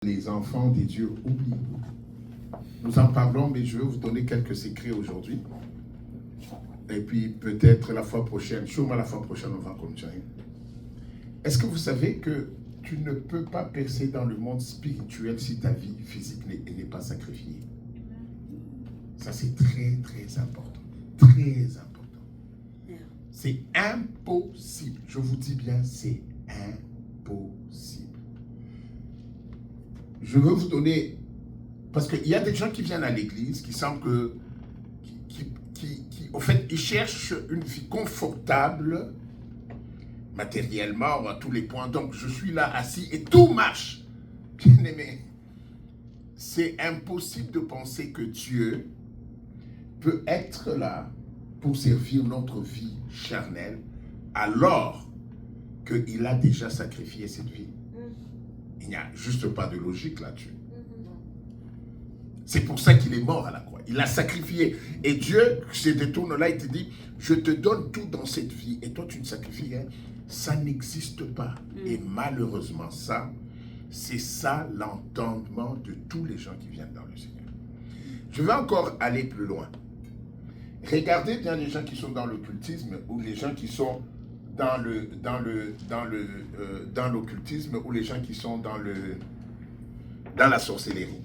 Les enfants des dieux oublient. Nous en parlons, mais je vais vous donner quelques secrets aujourd'hui. Et puis peut-être la fois prochaine, sûrement la fois prochaine, on va continuer. Est-ce que vous savez que tu ne peux pas percer dans le monde spirituel si ta vie physique n'est pas sacrifiée? Ça, c'est très, très important. Très important. C'est impossible. Je vous dis bien, c'est impossible. Je veux vous donner, parce qu'il y a des gens qui viennent à l'église qui semblent que, au fait, ils cherchent une vie confortable, matériellement, à tous les points. Donc, je suis là assis et tout marche. Bien aimé, c'est impossible de penser que Dieu peut être là pour servir notre vie charnelle alors qu'il a déjà sacrifié cette vie. Il n'y a juste pas de logique là-dessus. C'est pour ça qu'il est mort à la croix. Il a sacrifié. Et Dieu se détourne là et te dit, je te donne tout dans cette vie. Et toi, tu ne sacrifies rien. Ça n'existe pas. Et malheureusement, ça, c'est ça l'entendement de tous les gens qui viennent dans le Seigneur. Je vais encore aller plus loin. Regardez bien les gens qui sont dans l'occultisme ou les gens qui sont dans l'occultisme ou les gens qui sont dans la sorcellerie.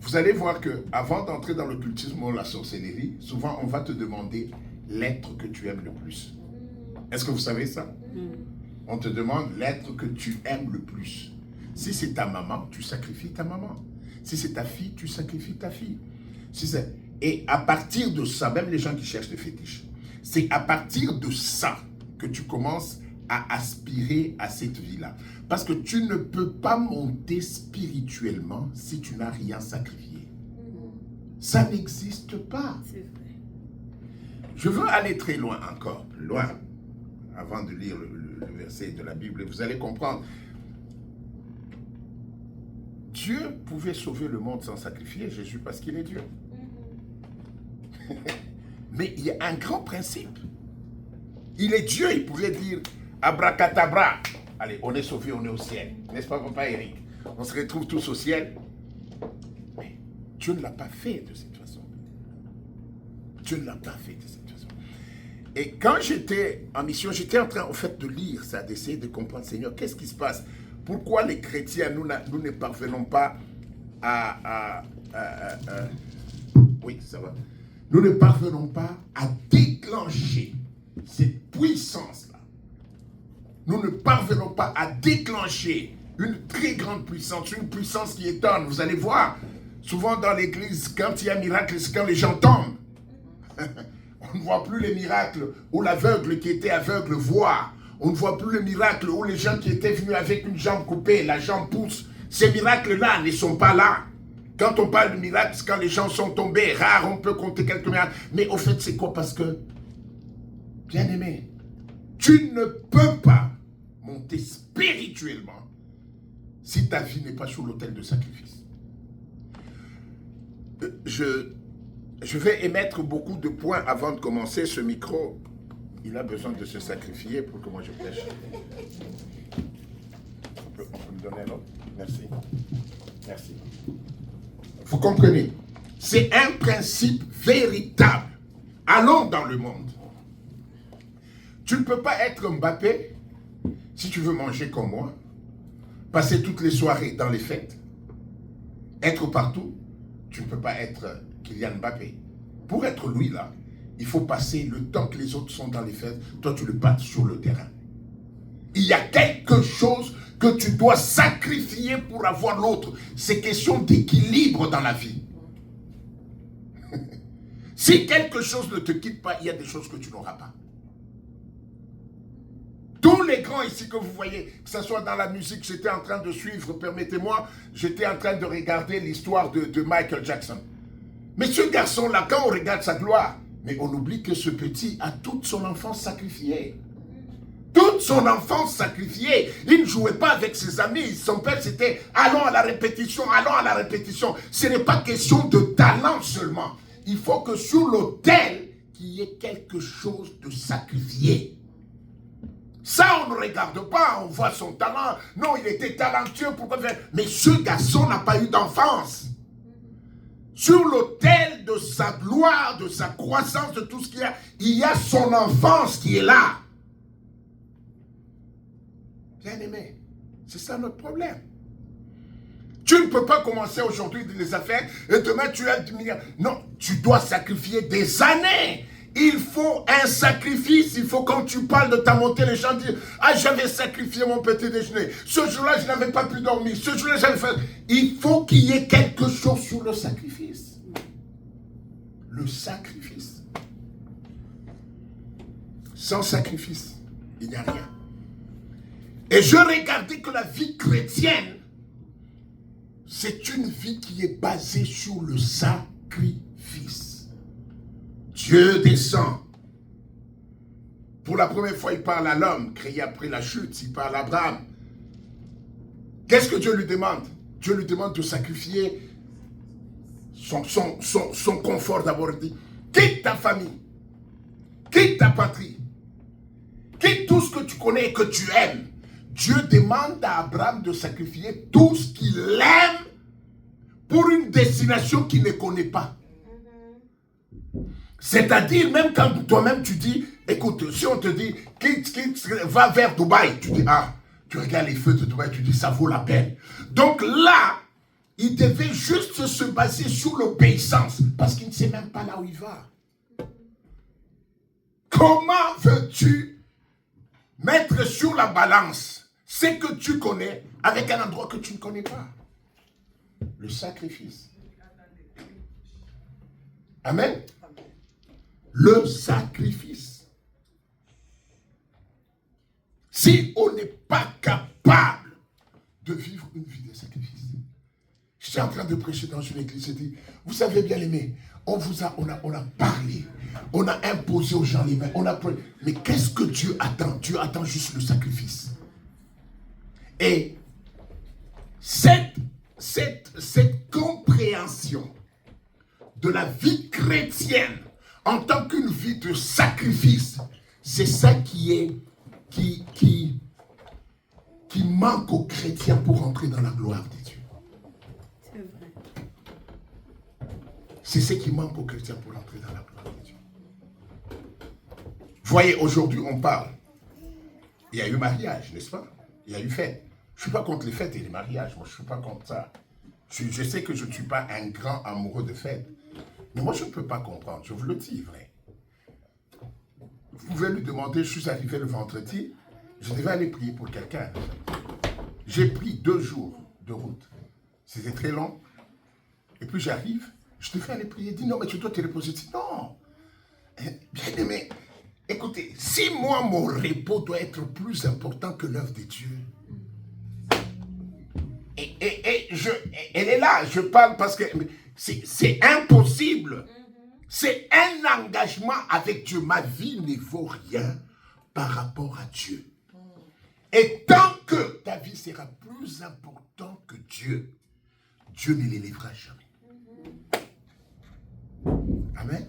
Vous allez voir que avant d'entrer dans l'occultisme ou la sorcellerie, souvent on va te demander l'être que tu aimes le plus. Est-ce que vous savez ça? On te demande l'être que tu aimes le plus. Si c'est ta maman, tu sacrifies ta maman. Si c'est ta fille, tu sacrifies ta fille. Et à partir de ça, même les gens qui cherchent des fétiches, c'est à partir de ça que tu commences à aspirer à cette vie-là. Parce que tu ne peux pas monter spirituellement si tu n'as rien sacrifié. Ça n'existe pas. C'est vrai. Je veux aller très loin encore, plus loin, avant de lire le verset de la Bible. Et vous allez comprendre. Dieu pouvait sauver le monde sans sacrifier Jésus parce qu'il est Dieu. Mais il y a un grand principe. Il est Dieu, il pouvait dire abracadabra. Allez, on est sauvé, on est au ciel. N'est-ce pas, papa Eric? On se retrouve tous au ciel. Mais Dieu ne l'a pas fait de cette façon. Dieu ne l'a pas fait de cette façon. Et quand j'étais en mission, j'étais en train, au fait, de lire ça, d'essayer de comprendre, Seigneur, qu'est-ce qui se passe? Pourquoi les chrétiens, nous ne parvenons pas oui, ça va. Nous ne parvenons pas à déclencher cette puissance-là. Nous ne parvenons pas à déclencher une très grande puissance, une puissance qui étonne. Vous allez voir, souvent dans l'église, quand il y a un miracle, c'est quand les gens tombent. On ne voit plus les miracles où l'aveugle qui était aveugle voit. On ne voit plus le miracle où les gens qui étaient venus avec une jambe coupée, la jambe pousse. Ces miracles-là ne sont pas là. Quand on parle de miracle, c'est quand les gens sont tombés. Rare, on peut compter quelques miracles. Mais au fait, c'est quoi? Parce que, bien aimé, tu ne peux pas monter spirituellement si ta vie n'est pas sur l'autel de sacrifice. Je vais émettre beaucoup de points avant de commencer. Ce micro, il a besoin de se sacrifier pour que moi je prêche. On peut me donner un autre? Merci. Merci. Vous comprenez? C'est un principe véritable. Allons dans le monde. Tu ne peux pas être Mbappé si tu veux manger comme moi, passer toutes les soirées dans les fêtes, être partout. Tu ne peux pas être Kylian Mbappé. Pour être lui là, il faut passer le temps que les autres sont dans les fêtes, toi tu le battes sur le terrain. Il y a quelque chose que tu dois sacrifier pour avoir l'autre. C'est question d'équilibre dans la vie. Si quelque chose ne te quitte pas, il y a des choses que tu n'auras pas. Tous les grands ici que vous voyez, que ce soit dans la musique, j'étais en train de suivre, permettez-moi, j'étais en train de regarder l'histoire de Michael Jackson. Mais ce garçon-là, quand on regarde sa gloire, mais on oublie que ce petit a toute son enfance sacrifiée. Toute son enfance sacrifiée. Il ne jouait pas avec ses amis. Son père, c'était allons à la répétition, allons à la répétition. Ce n'est pas question de talent seulement. Il faut que sur l'autel, qu'il y ait quelque chose de sacrifié. Ça, on ne regarde pas, on voit son talent. Non, il était talentueux, pourquoi faire? Mais ce garçon n'a pas eu d'enfance. Sur l'autel de sa gloire, de sa croissance, de tout ce qu'il y a, il y a son enfance qui est là. Bien aimé, c'est ça notre problème. Tu ne peux pas commencer aujourd'hui les affaires et demain tu as 10 milliards. Non, tu dois sacrifier des années. Il faut un sacrifice. Il faut, quand tu parles de ta montée, les gens disent « Ah, j'avais sacrifié mon petit déjeuner. Ce jour-là, je n'avais pas pu dormir. Ce jour-là, j'avais fait... » Il faut qu'il y ait quelque chose sur le sacrifice. Le sacrifice. Sans sacrifice, il n'y a rien. Et je regardais que la vie chrétienne, c'est une vie qui est basée sur le sacrifice. Dieu descend. Pour la première fois, il parle à l'homme, créé après la chute. Il parle à Abraham. Qu'est-ce que Dieu lui demande? Dieu lui demande de sacrifier son confort d'abord. Il dit, quitte ta famille, quitte ta patrie, quitte tout ce que tu connais et que tu aimes. Dieu demande à Abraham de sacrifier tout ce qu'il aime pour une destination qu'il ne connaît pas. C'est-à-dire, même quand toi-même tu dis, écoute, si on te dit, quitte, va vers Dubaï, tu dis, ah, tu regardes les feux de Dubaï, tu dis, ça vaut la peine. Donc là, il devait juste se baser sur l'obéissance, parce qu'il ne sait même pas là où il va. Comment veux-tu mettre sur la balance ce que tu connais avec un endroit que tu ne connais pas? Le sacrifice. Amen. Le sacrifice. Si on n'est pas capable de vivre une vie de sacrifice. J'étais en train de prêcher dans une église, j'ai dit, vous savez bien aimé, on a parlé, on a imposé aux gens les mains, on a parlé. Mais qu'est-ce que Dieu attend? Dieu attend juste le sacrifice. Et cette compréhension de la vie chrétienne en tant qu'une vie de sacrifice, c'est ça qui manque aux chrétiens pour entrer dans la gloire de Dieu. C'est vrai. C'est ce qui manque aux chrétiens pour entrer dans la gloire de Dieu. Voyez, aujourd'hui on parle. Il y a eu mariage, n'est-ce pas? Il y a eu fête. Je ne suis pas contre les fêtes et les mariages. Moi, je ne suis pas contre ça. Je sais que je ne suis pas un grand amoureux de fêtes. Mais moi, je ne peux pas comprendre. Je vous le dis, vrai. Vous pouvez lui demander, je suis arrivé le vendredi, je devais aller prier pour quelqu'un. J'ai pris 2 jours de route. C'était très long. Et puis j'arrive, je devais aller prier. Il dit, non, mais tu dois te reposer. Je dis, non. Bien aimé, écoutez, si moi, mon repos doit être plus important que l'œuvre de Dieu, elle est là, je parle parce que c'est impossible. C'est un engagement avec Dieu. Ma vie ne vaut rien par rapport à Dieu. Et tant que ta vie sera plus importante que Dieu, Dieu ne l'élèvera jamais. Amen.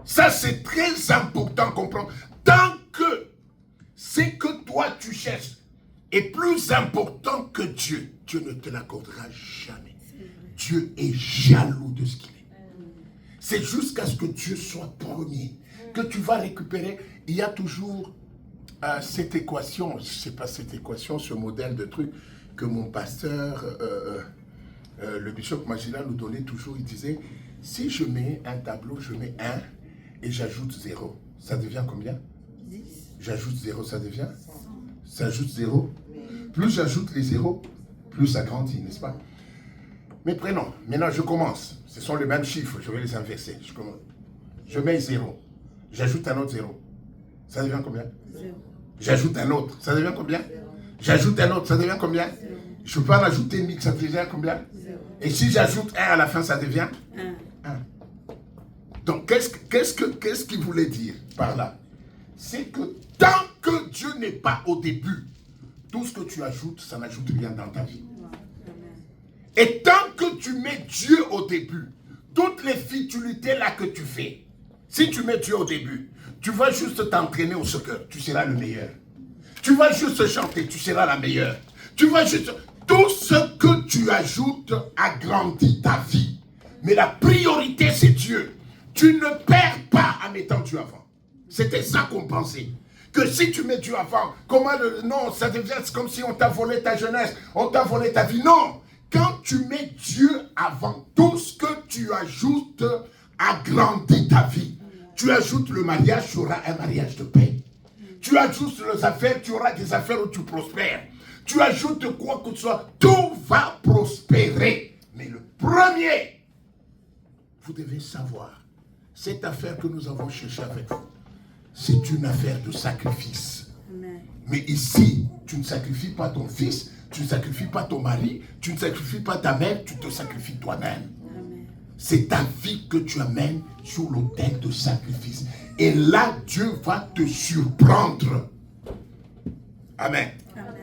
Ça, c'est très important à comprendre. Tant que ce que toi tu cherches est plus important que Dieu, Dieu ne te l'accordera jamais. Dieu est jaloux de ce qu'il est. C'est jusqu'à ce que Dieu soit premier que tu vas récupérer. Il y a toujours cette équation, je ne sais pas cette équation, ce modèle de truc que mon pasteur, le bishop Magila nous donnait toujours. Il disait, si je mets un tableau, je mets 1 et j'ajoute 0, ça devient combien? 10. J'ajoute 0, ça devient? Ça ajoute 0. Plus j'ajoute les 0, plus ça grandit, n'est-ce pas? Mais prenons, maintenant je commence. Ce sont les mêmes chiffres, je vais les inverser. Je mets 0. J'ajoute un autre 0. Ça devient combien? 0. J'ajoute un autre. Ça devient combien? 0. J'ajoute un autre. Ça devient combien? 0. Je peux en ajouter une mix, ça devient combien? 0. Et si j'ajoute 1 à la fin, ça devient 1. 1. Donc, qu'est-ce qu'il voulait dire par là? C'est que tant que Dieu n'est pas au début, tout ce que tu ajoutes, ça n'ajoute rien dans ta vie. Et tant que tu mets Dieu au début, toutes les futilités là que tu fais, si tu mets Dieu au début, Tu vas juste t'entraîner au soccer, tu seras le meilleur. Tu vas juste chanter, tu seras la meilleure. Tu vas juste... Tout ce que tu ajoutes agrandit ta vie. Mais la priorité, c'est Dieu. Tu ne perds pas en mettant Dieu avant. C'était ça qu'on pensait. Que si tu mets Dieu avant, non, ça devient comme si on t'a volé ta jeunesse, on t'a volé ta vie. Non, quand tu mets Dieu avant, tout ce que tu ajoutes agrandit ta vie. Tu ajoutes le mariage, tu auras un mariage de paix. Tu ajoutes les affaires, tu auras des affaires où tu prospères. Tu ajoutes quoi que ce soit, tout va prospérer. Mais le premier, vous devez savoir, cette affaire que nous avons cherchée avec vous, c'est une affaire de sacrifice. Amen. Mais ici, tu ne sacrifies pas ton fils, tu ne sacrifies pas ton mari, tu ne sacrifies pas ta mère, tu te sacrifies toi-même. Amen. C'est ta vie que tu amènes sur l'autel de sacrifice. Et là, Dieu va te surprendre. Amen. Amen.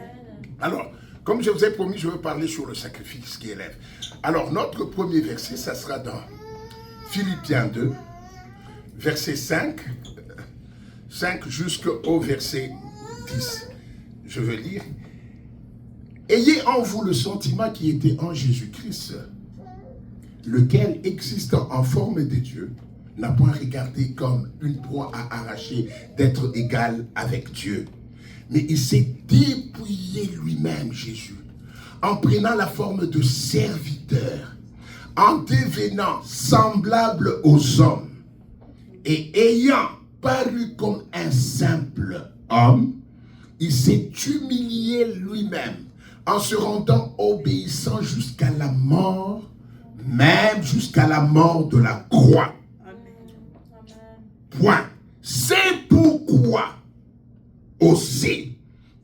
Alors, comme je vous ai promis, je vais parler sur le sacrifice qui élève. Alors, notre premier verset, ça sera dans Philippiens 2, verset 5 jusqu'au verset 10. Je veux lire. Ayez en vous le sentiment qui était en Jésus-Christ, lequel, existant en forme de Dieu, n'a point regardé comme une proie à arracher d'être égal avec Dieu. Mais il s'est dépouillé lui-même, Jésus, en prenant la forme de serviteur, en devenant semblable aux hommes, et ayant paru comme un simple homme, il s'est humilié lui-même, en se rendant obéissant jusqu'à la mort, même jusqu'à la mort de la croix. Point. C'est pourquoi aussi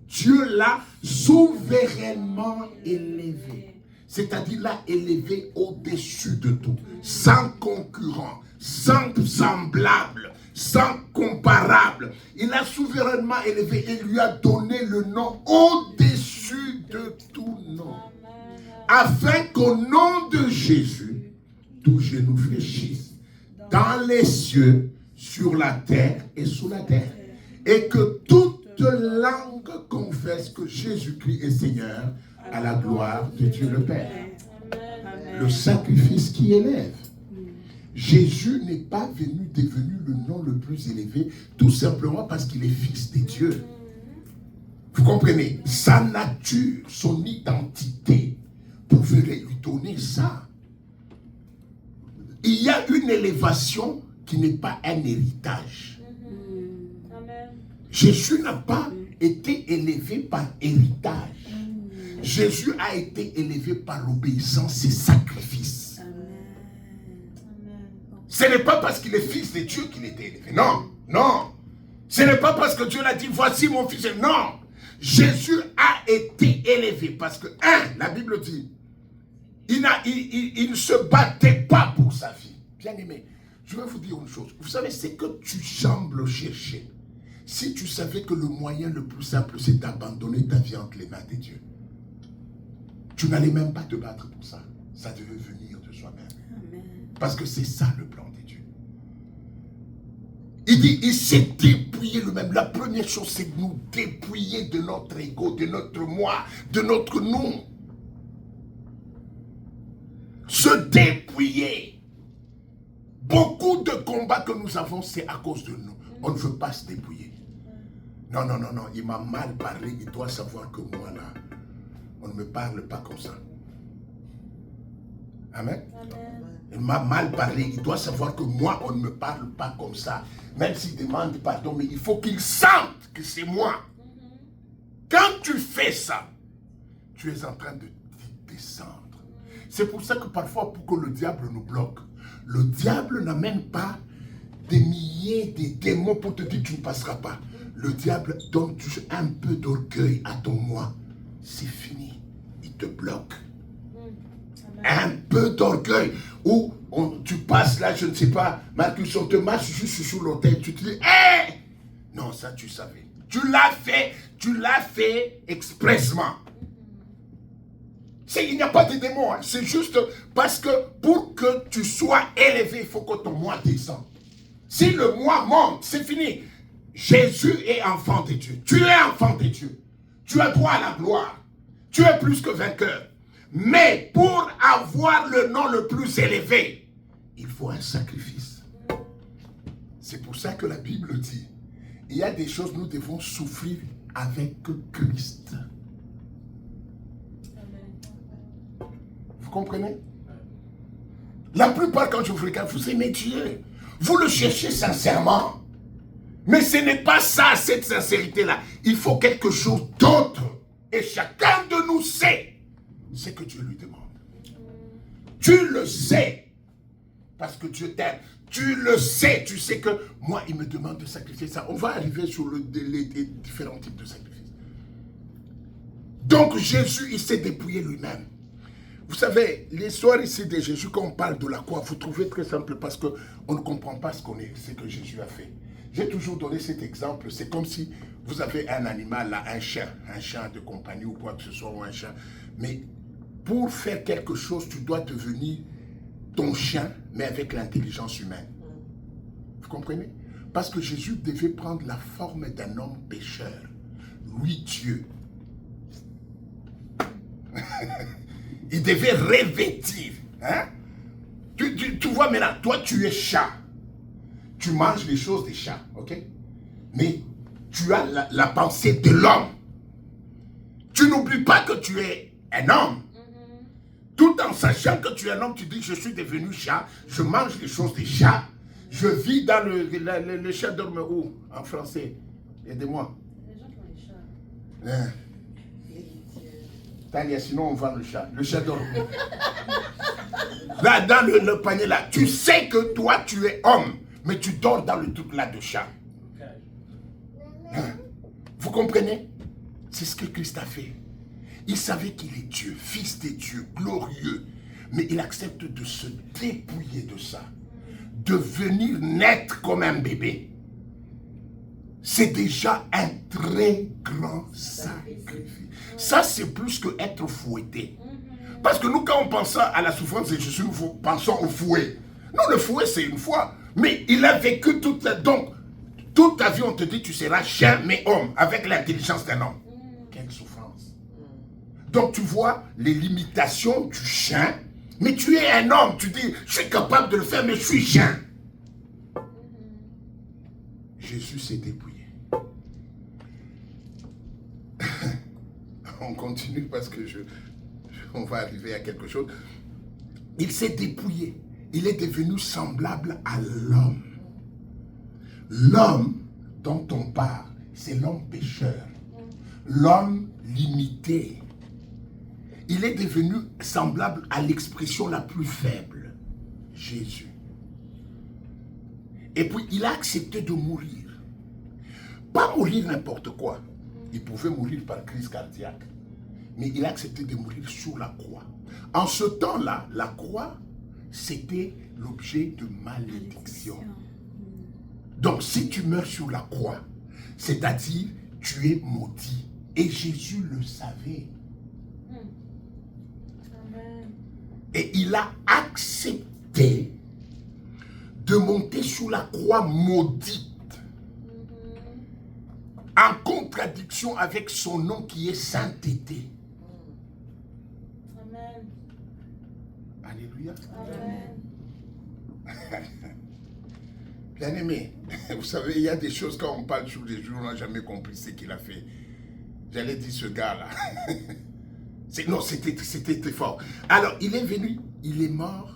Dieu l'a souverainement élevé. C'est-à-dire l'a élevé au-dessus de tout, sans concurrent, sans semblable, sans comparable. Il l'a souverainement élevé et lui a donné le nom au-dessus de tout nom. Afin qu'au nom de Jésus, tout genou fléchisse dans les cieux, sur la terre et sous la terre. Et que toute langue confesse que Jésus-Christ est Seigneur à la gloire de Dieu le Père. Le sacrifice qui élève. Jésus n'est pas devenu le nom le plus élevé tout simplement parce qu'il est fils de Dieu. Vous comprenez? Sa nature, son identité pouvait lui donner ça. Il y a une élévation qui n'est pas un héritage. Jésus n'a pas été élevé par héritage. Jésus a été élevé par obéissance et sacrifice. Ce n'est pas parce qu'il est fils de Dieu qu'il était élevé. Non, non. Ce n'est pas parce que Dieu l'a dit, voici mon fils. Non. Jésus a été élevé parce que, la Bible dit, il ne se battait pas pour sa vie. Bien aimé, je vais vous dire une chose. Vous savez, c'est que tu sembles chercher. Si tu savais que le moyen le plus simple, c'est d'abandonner ta vie entre les mains de Dieu, tu n'allais même pas te battre pour ça. Ça devait venir de soi-même. Parce que c'est ça le plan de Dieu. Il dit, il s'est dépouillé lui-même. La première chose, c'est de nous dépouiller de notre ego, de notre moi, de notre nous. Se dépouiller. Beaucoup de combats que nous avons, c'est à cause de nous. On ne veut pas se dépouiller. Non, non, non, non, il m'a mal parlé. Il doit savoir que moi, là, on ne me parle pas comme ça. Amen. Il m'a mal parlé. Il doit savoir que moi, on ne me parle pas comme ça. Même s'il demande pardon, mais il faut qu'il sente que c'est moi. Quand tu fais ça, tu es en train de descendre. C'est pour ça que parfois, pour que le diable nous bloque, le diable n'amène pas des milliers de démons pour te dire que tu ne passeras pas. Le diable donne toujours un peu d'orgueil à ton moi. C'est fini. Il te bloque. Un peu d'orgueil. Ou tu passes là, je ne sais pas, Marcus, on te marche juste sur l'autel. Tu te dis, hé! Non, ça tu savais. Tu l'as fait expressement. Il n'y a pas de démon. Hein. C'est juste parce que pour que tu sois élevé, il faut que ton moi descende. Si le moi monte, c'est fini. Jésus est enfant de Dieu. Tu es enfant de Dieu. Tu as droit à la gloire. Tu es plus que vainqueur. Mais pour avoir le nom le plus élevé, il faut un sacrifice. C'est pour ça que la Bible dit, il y a des choses nous devons souffrir avec Christ. Vous comprenez? La plupart, quand je vous regarde, vous aimez Dieu. Vous le cherchez sincèrement. Mais ce n'est pas ça, cette sincérité-là. Il faut quelque chose d'autre. Et chacun de nous sait ce que Dieu lui demande. Tu le sais. Parce que Dieu t'aime. Tu le sais. Tu sais que moi, il me demande de sacrifier ça. On va arriver sur les différents types de sacrifices. Donc Jésus, il s'est dépouillé lui-même. Vous savez, l'histoire ici de Jésus, quand on parle de la croix, vous trouvez très simple parce qu'on ne comprend pas ce que Jésus a fait. J'ai toujours donné cet exemple. C'est comme si vous avez un animal, là, un chien de compagnie ou quoi que ce soit, ou un chien. Mais pour faire quelque chose, tu dois devenir ton chien, mais avec l'intelligence humaine. Vous comprenez? Parce que Jésus devait prendre la forme d'un homme pécheur. Lui, Dieu. Il devait revêtir. Hein? Tu vois maintenant, toi tu es chat. Tu manges les choses des chats, ok? Mais tu as la pensée de l'homme. Tu n'oublies pas que tu es un homme. Tout en sachant que tu es un homme, tu dis je suis devenu chat, je mange les choses des chats, je vis dans le chat dorme où? En français. Aidez-moi. Les gens qui ont les chats. Hein? Tania, sinon on vend le chat. Le chat dort. Là, dans le panier là, tu sais que toi tu es homme, mais tu dors dans le truc là de chat. Hein? Vous comprenez? C'est ce que Christ a fait. Il savait qu'il est Dieu, fils de Dieu, glorieux. Mais il accepte de se dépouiller de ça. De venir naître comme un bébé. C'est déjà un très grand sacrifice. Ça, c'est plus que être fouetté. Parce que nous, quand on pense à la souffrance de Jésus, nous pensons au fouet. Non, le fouet, c'est une fois. Mais il a vécu toute la... Donc, toute ta vie, on te dit, tu seras chien, mais homme, avec l'intelligence d'un homme. Quelle souffrance. Donc, tu vois les limitations du chien, mais tu es un homme. Tu dis, je suis capable de le faire, mais je suis chien. Jésus s'est dépouillé. On continue parce que on va arriver à quelque chose. Il s'est dépouillé. Il est devenu semblable à l'homme. L'homme dont on parle, c'est l'homme pécheur. L'homme limité. Il est devenu semblable à l'expression la plus faible. Jésus. Et puis, il a accepté de mourir. Pas mourir n'importe quoi. Il pouvait mourir par crise cardiaque. Mais il a accepté de mourir sur la croix. En ce temps-là, la croix, c'était l'objet de malédiction. Donc, si tu meurs sur la croix, c'est-à-dire, tu es maudit. Et Jésus le savait. Amen. Et il a accepté de monter sur la croix maudite. En contradiction avec son nom qui est sainteté. Amen. Alléluia. Amen. Bien-aimé, vous savez, il y a des choses quand on parle sur les jours, on n'a jamais compris ce qu'il a fait. J'allais dire ce gars-là. Non, c'était très fort. Alors, il est venu, il est mort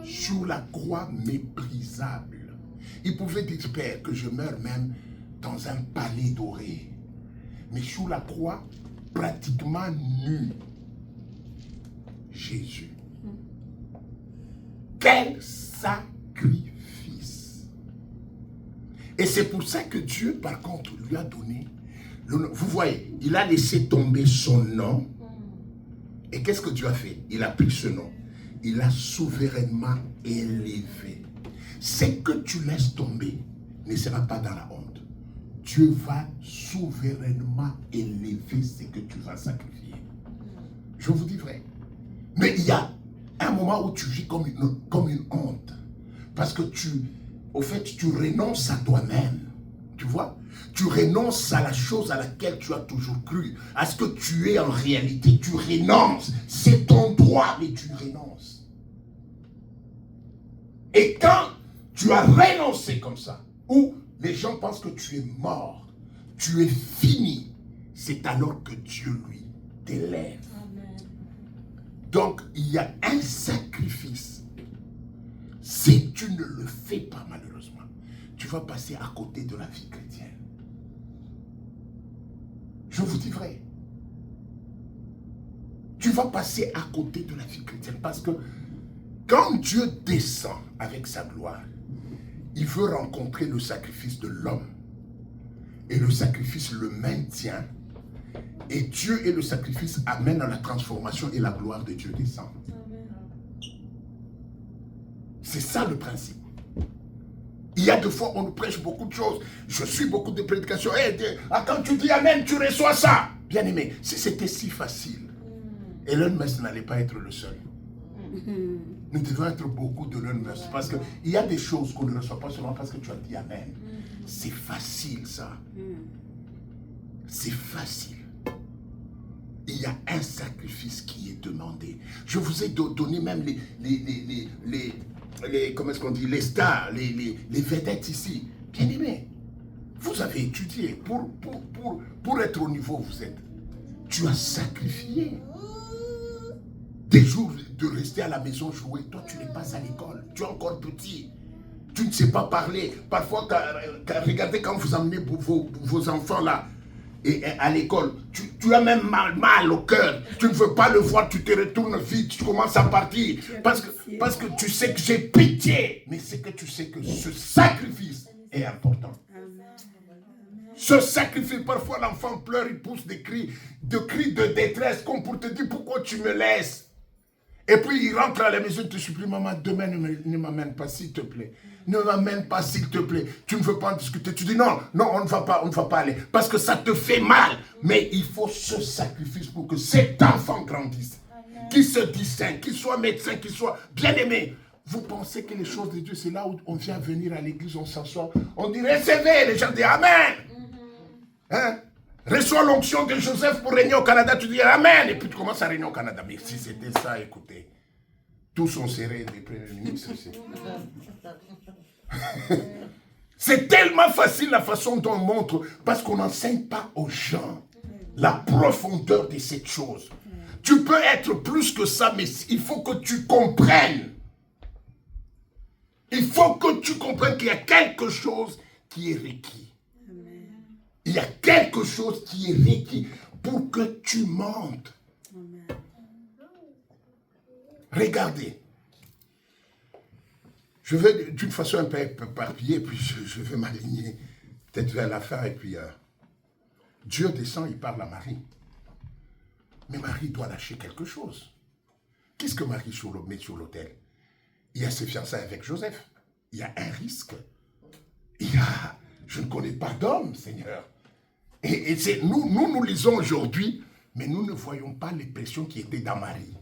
sur la croix méprisable. Il pouvait dire, Père, que je meurs même dans un palais doré. Mais sous la croix, pratiquement nu. Jésus. Quel sacrifice! Et c'est pour ça que Dieu, par contre, lui a donné le nom. Vous voyez, il a laissé tomber son nom. Et qu'est-ce que Dieu a fait? Il a pris ce nom. Il l'a souverainement élevé. Ce que tu laisses tomber ne sera pas dans la honte. Dieu va souverainement élever ce que tu vas sacrifier. Je vous dis vrai. Mais il y a un moment où tu vis comme une honte. Parce que au fait, tu renonces à toi-même. Tu vois? Tu renonces à la chose à laquelle tu as toujours cru, à ce que tu es en réalité. Tu renonces. C'est ton droit, mais tu renonces. Et quand tu as renoncé comme ça, ou les gens pensent que tu es mort, tu es fini, c'est alors que Dieu, lui, t'élève. Amen. Donc, il y a un sacrifice. Si tu ne le fais pas, malheureusement, tu vas passer à côté de la vie chrétienne. Je vous dis vrai. Tu vas passer à côté de la vie chrétienne parce que quand Dieu descend avec sa gloire, il veut rencontrer le sacrifice de l'homme. Et le sacrifice le maintient. Et Dieu et le sacrifice amènent à la transformation et la gloire de Dieu descend. Amen. C'est ça le principe. Il y a des fois, on nous prêche beaucoup de choses. Je suis beaucoup de prédications. Quand tu dis Amen, tu reçois ça. Bien aimé, si c'était si facile, Elon Musk n'allait pas être le seul. Nous devons être beaucoup de Elon Musk. Parce qu'il y a des choses qu'on ne reçoit pas seulement parce que tu as dit Amen. C'est facile ça. C'est facile. Il y a un sacrifice qui est demandé. Je vous ai donné même comment est-ce qu'on dit, les stars, les vedettes ici. Bien aimé, vous avez étudié pour être au niveau où vous êtes. Tu as sacrifié des jours de rester à la maison jouer. Toi, tu n'es pas à l'école. Tu es encore petit. Tu ne sais pas parler. Parfois, regardez quand vous emmenez vos enfants là, et à l'école, tu as même mal au cœur. Tu ne veux pas le voir, tu te retournes vite, tu commences à partir. Parce que tu sais que j'ai pitié. Mais c'est que tu sais que ce sacrifice est important. Ce sacrifice, parfois l'enfant pleure, il pousse des cris de détresse, comme pour te dire pourquoi tu me laisses. Et puis il rentre à la maison, il te supplie, maman, demain ne m'amène pas s'il te plaît. Ne m'amène pas s'il te plaît. Tu ne veux pas en discuter. Tu dis non, on ne va pas aller. Parce que ça te fait mal. Mais il faut ce sacrifice pour que cet enfant grandisse. Qu'il se distingue, qu'il soit médecin, qu'il soit bien aimé. Vous pensez que les choses de Dieu, c'est là où on vient venir à l'église, on s'assoit, on dit recevez, les gens disent Amen. Hein? Reçois l'onction de Joseph pour régner au Canada, tu dis Amen. Et puis tu commences à régner au Canada. Mais si c'était ça, écoutez, tous on serait des premiers ministres ici. C'est tellement facile la façon dont on montre, parce qu'on n'enseigne pas aux gens la profondeur de cette chose. Tu peux être plus que ça, mais il faut que tu comprennes. Il faut que tu comprennes qu'il y a quelque chose qui est requis. Il y a quelque chose qui est requis pour que tu montes. Regardez. Je vais d'une façon un peu éparpillée, puis je vais m'aligner peut-être vers la fin. Et puis, Dieu descend, il parle à Marie. Mais Marie doit lâcher quelque chose. Qu'est-ce que Marie met sur l'autel? Il y a ses fiançailles avec Joseph. Il y a un risque. Il y a, je ne connais pas d'homme, Seigneur. Et c'est, nous lisons aujourd'hui, mais nous ne voyons pas les pressions qui étaient dans Marie.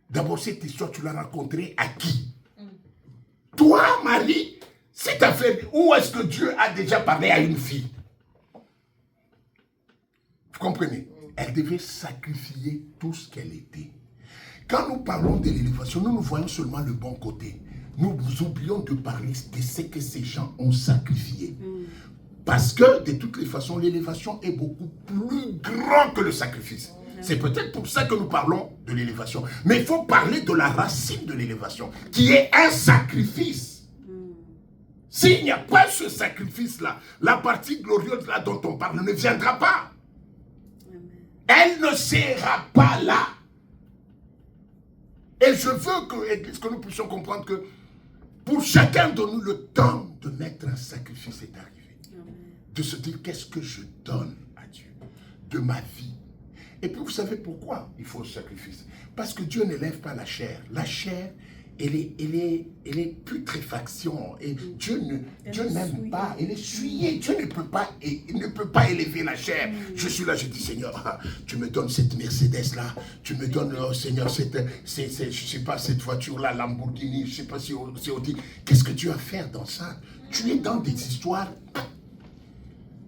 D'abord, cette histoire, tu l'as rencontrée à qui? Toi, Marie, cette affaire, où est-ce que Dieu a déjà parlé à une fille? Vous comprenez? Elle devait sacrifier tout ce qu'elle était. Quand nous parlons de l'élévation, nous voyons seulement le bon côté. Nous oublions de parler de ce que ces gens ont sacrifié. Parce que, de toutes les façons, l'élévation est beaucoup plus grand que le sacrifice. C'est peut-être pour ça que nous parlons de l'élévation. Mais il faut parler de la racine de l'élévation, qui est un sacrifice. S'il n'y a pas ce sacrifice-là, la partie glorieuse là dont on parle ne viendra pas. Elle ne sera pas là. Et je veux que nous puissions comprendre que pour chacun de nous, le temps de mettre un sacrifice est arrivé. De se dire, qu'est-ce que je donne à Dieu de ma vie? Et puis vous savez pourquoi il faut le sacrifice? Parce que Dieu n'élève pas la chair. La chair elle est putréfaction. Et Dieu n'aime pas. Elle est souillée. Dieu ne peut pas élever la chair. Je suis là, je dis, Seigneur, tu me donnes cette Mercedes-là. Tu me donnes, oh, Seigneur, je sais pas, cette voiture-là, Lamborghini, je sais pas si c'est Audi. Qu'est-ce que tu vas faire dans ça? Tu es dans des histoires.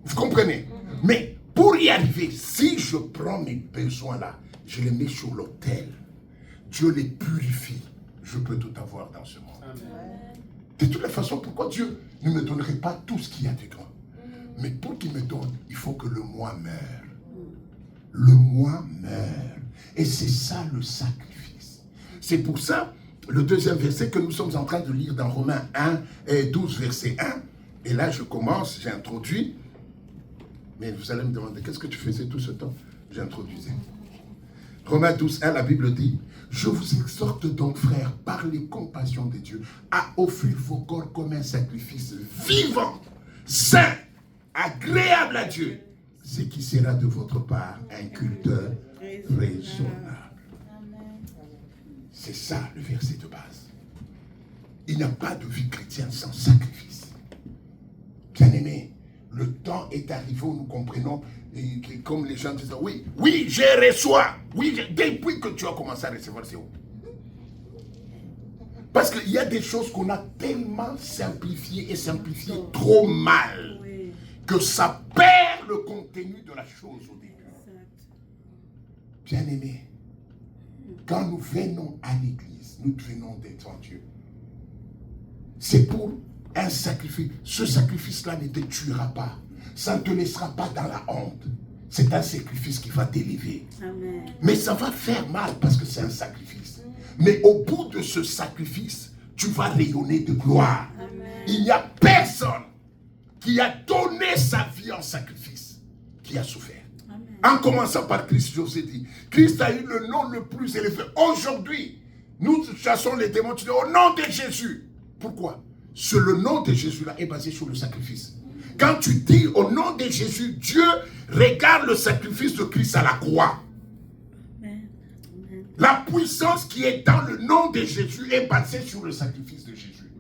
Vous comprenez? Mais pour y arriver, si je prends mes besoins-là, je les mets sur l'autel. Dieu les purifie. Je peux tout avoir dans ce monde. Amen. De toutes les façons, pourquoi Dieu ne me donnerait pas tout ce qu'il y a dedans? Mais pour qu'il me donne, il faut que le moi meure. Le moi meure. Et c'est ça le sacrifice. C'est pour ça, le deuxième verset que nous sommes en train de lire dans Romains 1 et 12, verset 1. Et là, je commence, j'ai introduit. Mais vous allez me demander, qu'est-ce que tu faisais tout ce temps? J'introduisais. Romains 12, 1, la Bible dit, « Je vous exhorte donc, frères, par les compassions de Dieu, à offrir vos corps comme un sacrifice vivant, saint, agréable à Dieu, ce qui sera de votre part un culte raisonnable. » C'est ça le verset de base. Il n'y a pas de vie chrétienne sans sacrifice. Bien-aimés, le temps est arrivé où nous comprenons, et comme les gens disent, oui, je reçois. Oui, depuis que tu as commencé à recevoir, c'est où? Parce qu'il y a des choses qu'on a tellement simplifiées trop mal, que ça perd le contenu de la chose au début. Bien-aimés, quand nous venons à l'église, nous venons devant Dieu. C'est pour un sacrifice. Ce sacrifice-là ne te tuera pas. Ça ne te laissera pas dans la honte. C'est un sacrifice qui va t'élever. Mais ça va faire mal parce que c'est un sacrifice. Mais au bout de ce sacrifice, tu vas rayonner de gloire. Amen. Il n'y a personne qui a donné sa vie en sacrifice qui a souffert. Amen. En commençant par Christ, je vous ai dit, Christ a eu le nom le plus élevé. Aujourd'hui, nous chassons les démons au nom de Jésus. Pourquoi? Le nom de Jésus-là est basé sur le sacrifice. Quand tu dis au nom de Jésus, Dieu regarde le sacrifice de Christ à la croix. Amen. La puissance qui est dans le nom de Jésus est basée sur le sacrifice de Jésus.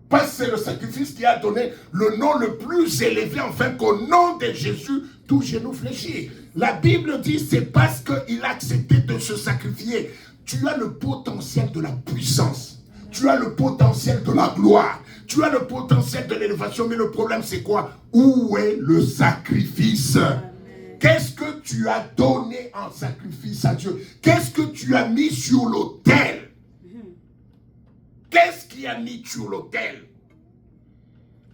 Parce que c'est le sacrifice qui a donné le nom le plus élevé, afin qu'au nom de Jésus, tout genou fléchit. La Bible dit, c'est parce qu'il a accepté de se sacrifier. Tu as le potentiel de la puissance. Tu as le potentiel de la gloire. Tu as le potentiel de l'élévation. Mais le problème, c'est quoi? Où est le sacrifice? Qu'est-ce que tu as donné en sacrifice à Dieu? Qu'est-ce que tu as mis sur l'autel? Qu'est-ce qu'il a mis sur l'autel?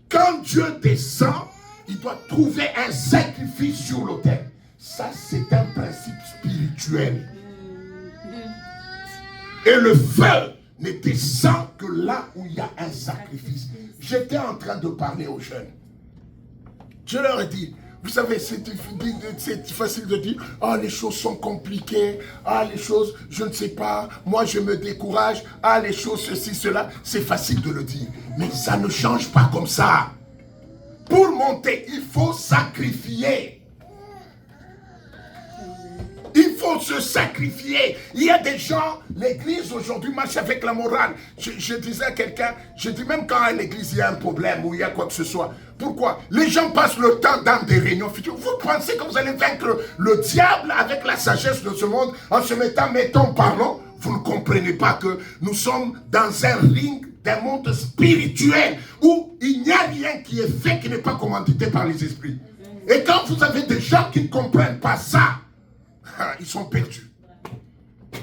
Quand Dieu descend, il doit trouver un sacrifice sur l'autel. Ça, c'est un principe spirituel. Et le feu ne descend que là où il y a un sacrifice. J'étais en train de parler aux jeunes. Je leur ai dit, vous savez, c'est facile de dire, ah, les choses sont compliquées, ah, les choses, je ne sais pas, moi je me décourage, ah, les choses, ceci, cela. C'est facile de le dire, mais ça ne change pas comme ça. Pour monter, il faut sacrifier. Il faut se sacrifier. Il y a des gens, l'église aujourd'hui marche avec la morale. Je disais à quelqu'un, je dis même quand à l'église il y a un problème ou il y a quoi que ce soit. Pourquoi? Les gens passent le temps dans des réunions futures. Vous pensez que vous allez vaincre le diable avec la sagesse de ce monde en se mettant, mettons, parlons? Vous ne comprenez pas que nous sommes dans un ring d'un monde spirituel où il n'y a rien qui est fait qui n'est pas commandité par les esprits. Et quand vous avez des gens qui ne comprennent pas ça, ils sont perdus.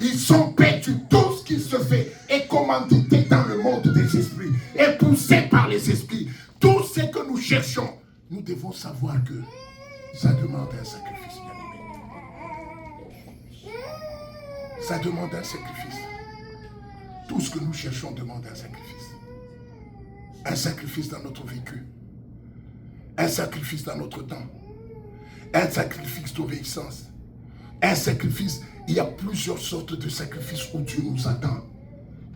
Ils sont perdus. Tout ce qui se fait est commandité dans le monde des esprits, est poussé par les esprits. Tout ce que nous cherchons, nous devons savoir que ça demande un sacrifice, bien-aimé. Ça demande un sacrifice. Tout ce que nous cherchons demande un sacrifice. Un sacrifice dans notre vécu. Un sacrifice dans notre temps. Un sacrifice d'obéissance. Un sacrifice, il y a plusieurs sortes de sacrifices où Dieu nous attend.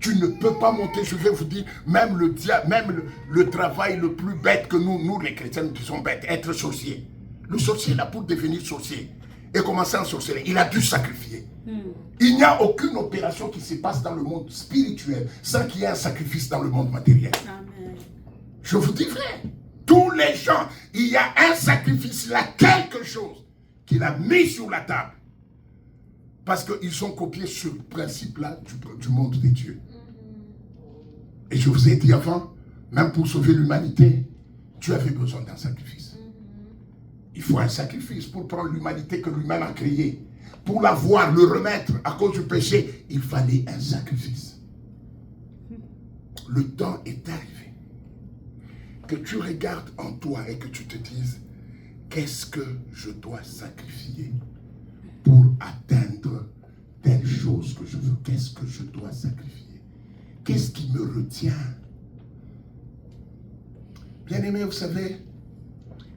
Tu ne peux pas monter, je vais vous dire, même le diable, même le travail le plus bête que nous les chrétiens, nous sommes bêtes, être sorcier. Le sorcier est là pour devenir sorcier. et commençait à ensorceler. Il a dû sacrifier. Il n'y a aucune opération qui se passe dans le monde spirituel sans qu'il y ait un sacrifice dans le monde matériel. Amen. Je vous dis vrai. Tous les gens, il y a un sacrifice, il y a quelque chose qu'il a mis sur la table. Parce qu'ils ont copié ce principe-là du monde des dieux. Et je vous ai dit avant, même pour sauver l'humanité, Dieu avait besoin d'un sacrifice. Il faut un sacrifice pour prendre l'humanité que lui-même a créée. Pour l'avoir, le remettre à cause du péché, il fallait un sacrifice. Le temps est arrivé. Que tu regardes en toi et que tu te dises, qu'est-ce que je dois sacrifier pour atteindre telle chose que je veux? Qu'est-ce que je dois sacrifier? Qu'est-ce qui me retient? Bien-aimé, vous savez,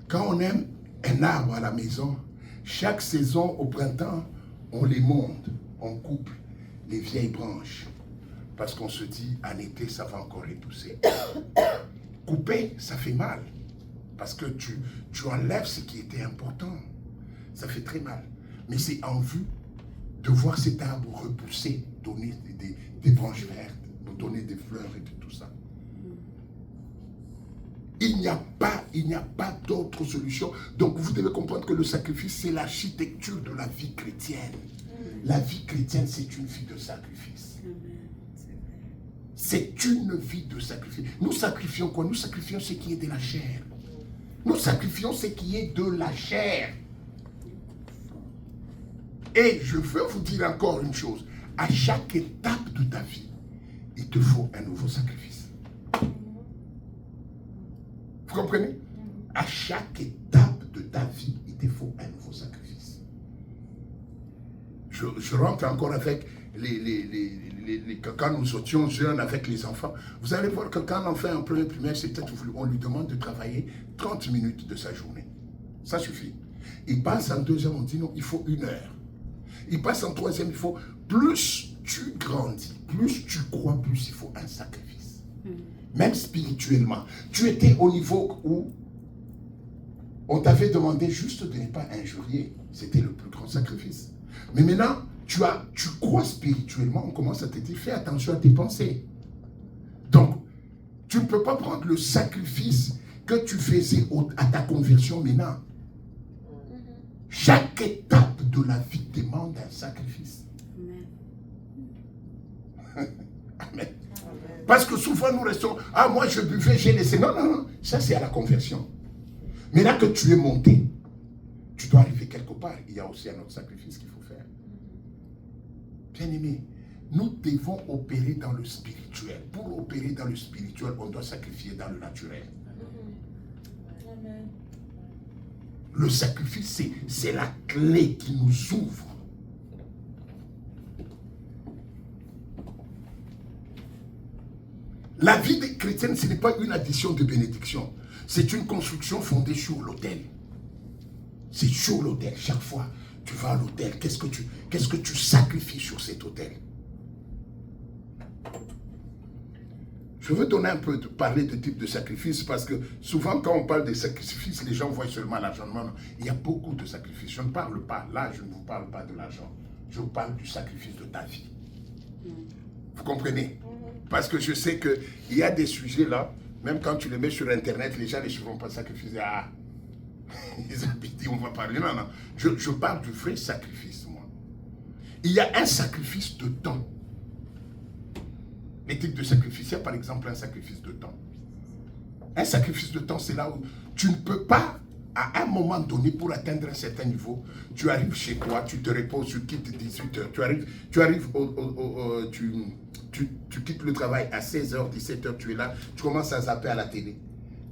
quand on aime un arbre à la maison, chaque saison au printemps, on les monte, on coupe les vieilles branches. Parce qu'on se dit, en été, ça va encore repousser. Couper, ça fait mal. Parce que tu enlèves ce qui était important. Ça fait très mal. Mais c'est en vue de voir cet arbre repousser, donner des branches vertes, nous donner des fleurs et tout ça. Il n'y a pas d'autre solution. Donc vous devez comprendre que le sacrifice, c'est l'architecture de la vie chrétienne. La vie chrétienne, c'est une vie de sacrifice. C'est une vie de sacrifice. Nous sacrifions quoi? Nous sacrifions ce qui est de la chair. Nous sacrifions ce qui est de la chair. Et je veux vous dire encore une chose. À chaque étape de ta vie, il te faut un nouveau sacrifice. Vous comprenez? À chaque étape de ta vie, il te faut un nouveau sacrifice. Je rentre encore avec quand nous étions jeunes avec les enfants. Vous allez voir que quand on fait un premier primaire, c'est peut-être on lui demande de travailler 30 minutes de sa journée. Ça suffit. Il passe en deuxième, on dit non, il faut 1 heure. Il passe en troisième, il faut... Plus tu grandis, plus tu crois, plus il faut un sacrifice. Même spirituellement. Tu étais au niveau où on t'avait demandé juste de ne pas injurier. C'était le plus grand sacrifice. Mais maintenant, tu crois spirituellement, on commence à te dire, fais attention à tes pensées. Donc, tu ne peux pas prendre le sacrifice que tu faisais à ta conversion maintenant. Chaque étape de la vie demande un sacrifice. Amen. Parce que souvent nous restons, ah moi je buvais, j'ai laissé. Non, non, non, ça c'est à la conversion. Mais là que tu es monté, tu dois arriver quelque part. Il y a aussi un autre sacrifice qu'il faut faire. Bien-aimé, nous devons opérer dans le spirituel. Pour opérer dans le spirituel, on doit sacrifier dans le naturel. Le sacrifice, c'est la clé qui nous ouvre. La vie des chrétiennes, ce n'est pas une addition de bénédiction. C'est une construction fondée sur l'autel. C'est sur l'autel. Chaque fois, tu vas à l'autel. Qu'est-ce que tu sacrifies sur cet autel? Je veux donner un peu, parler de type de sacrifice, parce que souvent quand on parle de sacrifice, les gens voient seulement l'argent. Non, il y a beaucoup de sacrifices. Je ne parle pas, là je ne vous parle pas de l'argent. Je vous parle du sacrifice de ta vie. Vous comprenez? Parce que je sais qu'il y a des sujets là, même quand tu les mets sur Internet, les gens ne vont pas sacrifier. Ah, ils habitent, on va parler. Non, non. Je parle du vrai sacrifice, moi. Il y a un sacrifice de temps. Les types de sacrifice, il y a par exemple un sacrifice de temps. Un sacrifice de temps, c'est là où tu ne peux pas, à un moment donné, pour atteindre un certain niveau, tu arrives chez toi, tu te reposes, tu quittes 18h, tu quittes le travail à 16h, 17h, tu es là, tu commences à zapper à la télé,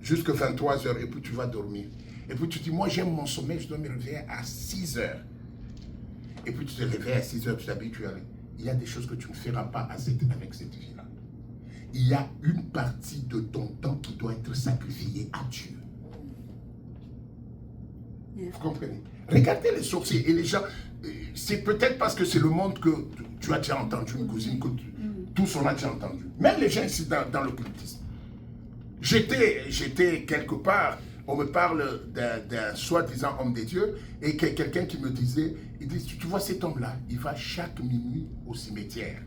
jusqu'à 23h, et puis tu vas dormir. Et puis tu dis, moi j'aime mon sommeil, je dois me réveiller à 6h. Et puis tu te réveilles à 6h, tu t'habitues à aller. Il y a des choses que tu ne feras pas avec cette vie-là. Il y a une partie de ton temps qui doit être sacrifiée à Dieu. Vous comprenez? Regardez les sorciers et les gens, c'est peut-être parce que c'est le monde que tu as déjà entendu, une cousine, que tous on a déjà entendu. Même les gens ici dans l'occultisme. J'étais quelque part on me parle d'un soi-disant homme de Dieu, et quelqu'un qui me disait, il dit, tu vois cet homme-là, il va chaque minuit au cimetière.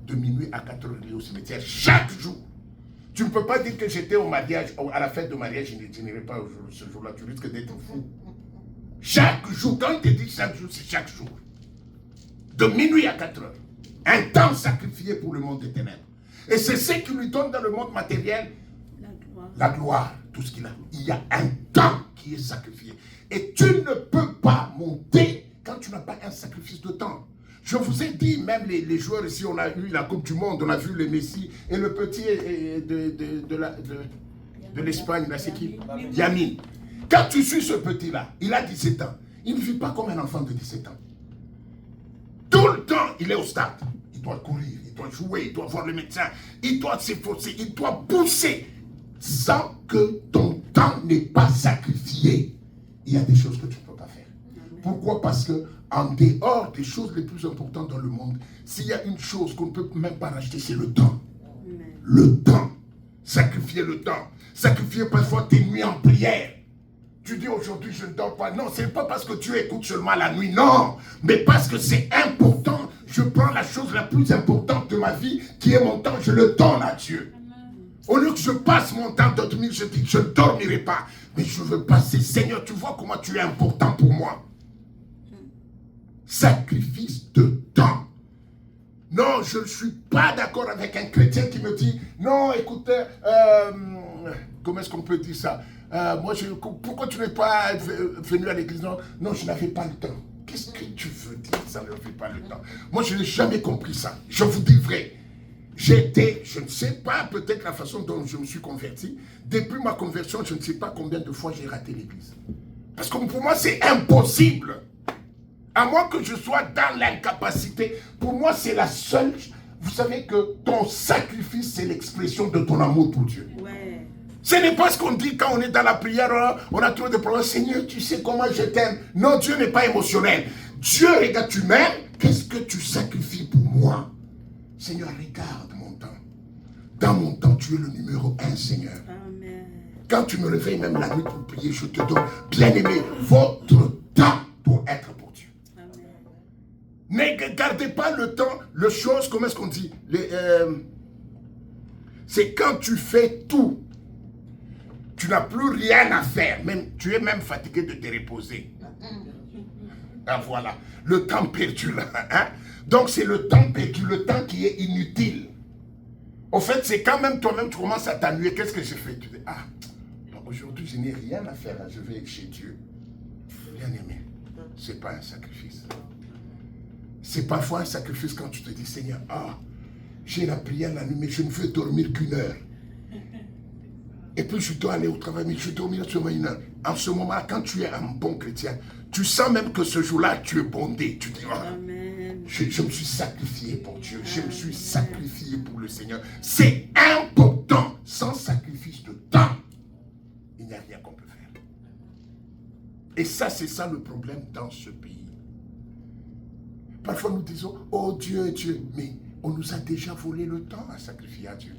De minuit à 4 heures au cimetière, chaque jour. Tu ne peux pas dire que j'étais au mariage, à la fête de mariage, je n'irai pas ce jour-là, tu risques d'être fou. Chaque jour, quand il te dit chaque jour, c'est chaque jour. De minuit à 4 heures. Un temps sacrifié pour le monde des ténèbres. Et c'est ce qui lui donne dans le monde matériel la gloire, tout ce qu'il a. Il y a un temps qui est sacrifié. Et tu ne peux pas monter quand tu n'as pas un sacrifice de temps. Je vous ai dit, même les joueurs ici, on a eu la Coupe du Monde, on a vu les Messi et le petit de l'Espagne, là, c'est qui? Yamin. Quand tu suis ce petit-là, il a 17 ans. Il ne vit pas comme un enfant de 17 ans. Tout le temps, il est au stade. Il doit courir, il doit jouer, il doit voir le médecin, il doit s'efforcer, il doit pousser. Sans que ton temps n'ait pas sacrifié, il y a des choses que tu ne peux pas faire. Pourquoi? Parce que en dehors des choses les plus importantes dans le monde, s'il y a une chose qu'on ne peut même pas racheter, c'est le temps. Le temps. Sacrifier le temps. Sacrifier parfois tes nuits en prière. Tu dis aujourd'hui je ne dors pas. Non, ce n'est pas parce que tu écoutes seulement la nuit. Non, mais parce que c'est important. Je prends la chose la plus importante de ma vie, qui est mon temps, je le donne à Dieu. Au lieu que je passe mon temps de dormir, je dis je ne dormirai pas. Mais je veux passer. Seigneur, tu vois comment tu es important pour moi. Sacrifice de temps. Non, je ne suis pas d'accord avec un chrétien qui me dit, non, écoutez, comment est-ce qu'on peut dire ça? Pourquoi tu n'es pas venu à l'église? Non, je n'avais pas le temps. Qu'est-ce que tu veux dire, ça ne fait pas le temps? Moi, je n'ai jamais compris ça. Je vous dis vrai. Je ne sais pas peut-être la façon dont je me suis converti. Depuis ma conversion, je ne sais pas combien de fois j'ai raté l'église. Parce que pour moi, c'est impossible. À moins que je sois dans l'incapacité. Pour moi, c'est la seule... Vous savez que ton sacrifice, c'est l'expression de ton amour pour Dieu. Ouais. Ce n'est pas ce qu'on dit quand on est dans la prière, on a trop de problèmes. Seigneur, tu sais comment je t'aime. Non, Dieu n'est pas émotionnel. Dieu, regarde, tu m'aimes. Qu'est-ce que tu sacrifies pour moi? Seigneur, regarde mon temps. Dans mon temps, tu es le numéro 1, Seigneur. Amen. Quand tu me réveilles même la nuit pour prier, je te donne, bien-aimé, votre temps doit être pour Dieu. Ne gardez pas le temps, le chose, comment est-ce qu'on dit? C'est quand tu fais tout. Tu n'as plus rien à faire. Même, tu es même fatigué de te reposer. Ah, voilà. Le temps perdu là. Hein? Donc c'est le temps perdu, le temps qui est inutile. Au fait, c'est quand même toi-même tu commences à t'ennuyer. Qu'est-ce que j'ai fait? Tu dis, ah, aujourd'hui je n'ai rien à faire. Hein. Je vais chez Dieu. Bien aimé, ce n'est pas un sacrifice. C'est parfois un sacrifice quand tu te dis, Seigneur, j'ai la prière la nuit, mais je ne veux dormir qu'1 heure. Et puis je dois aller au travail, mais je dormirai seulement 1 heure. En ce moment, quand tu es un bon chrétien, tu sens même que ce jour-là, tu es bondé. Tu dis, je me suis sacrifié pour Dieu. Je me suis sacrifié pour le Seigneur. C'est important. Sans sacrifice de temps, il n'y a rien qu'on peut faire. Et ça, c'est ça le problème dans ce pays. Parfois, nous disons, oh Dieu, Dieu. Mais on nous a déjà volé le temps à sacrifier à Dieu.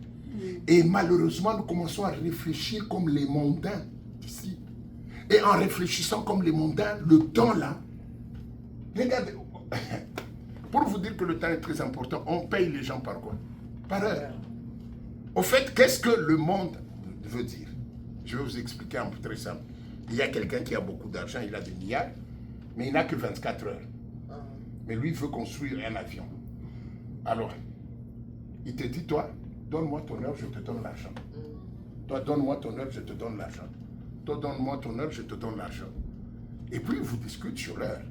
Et malheureusement, nous commençons à réfléchir comme les mondains ici. Et en réfléchissant comme les mondains, le temps là, regardez, pour vous dire que le temps est très important, on paye les gens par quoi? Par heure. Au fait, qu'est-ce que le monde veut dire? Je vais vous expliquer un peu très simple. Il y a quelqu'un qui a beaucoup d'argent, il a des milliards, mais il n'a que 24 heures. Mais lui, il veut construire un avion. Alors, il te dit, toi, donne-moi ton heure, je te donne l'argent. Toi, donne-moi ton heure, je te donne l'argent. Toi, donne-moi ton heure, je te donne l'argent. Et puis, vous discutez sur l'heure.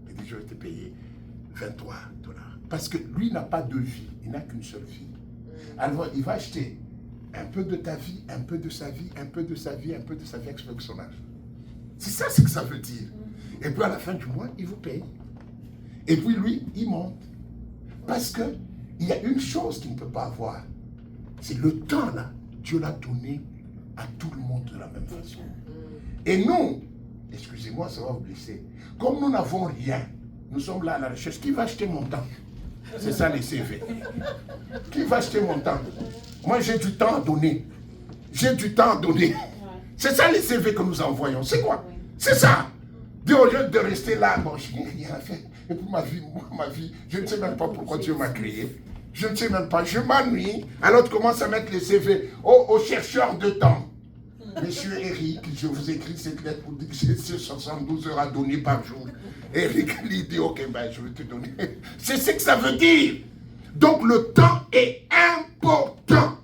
Il dit, je vais te payer 23 $. Parce que lui n'a pas de vie, il n'a qu'une seule vie. Alors, il va acheter un peu de ta vie, un peu de sa vie, un peu de sa vie, un peu de sa vie avec son argent. C'est ça ce que ça veut dire. Et puis, à la fin du mois, il vous paye. Et puis, lui, il monte. Parce qu'il y a une chose qu'il ne peut pas avoir. C'est le temps, là. Dieu l'a donné à tout le monde de la même façon. Et nous, excusez-moi, ça va vous blesser. Comme nous n'avons rien, nous sommes là à la recherche. Qui va acheter mon temps? C'est ça les CV. Qui va acheter mon temps? Moi, j'ai du temps à donner. J'ai du temps à donner. C'est ça les CV que nous envoyons. C'est quoi? Oui. C'est ça. Dis, au lieu de rester là, bon, je n'ai rien à faire. Et pour ma vie, je ne sais même pas pourquoi Dieu m'a créé. Je ne sais même pas. Je m'ennuie. Alors tu commences à mettre les CV aux chercheurs de temps. Monsieur Eric, je vous écris cette lettre pour dire que j'ai 72 heures à donner par jour. Eric lui dit, ok, ben, je vais te donner. C'est ce que ça veut dire. Donc le temps est important.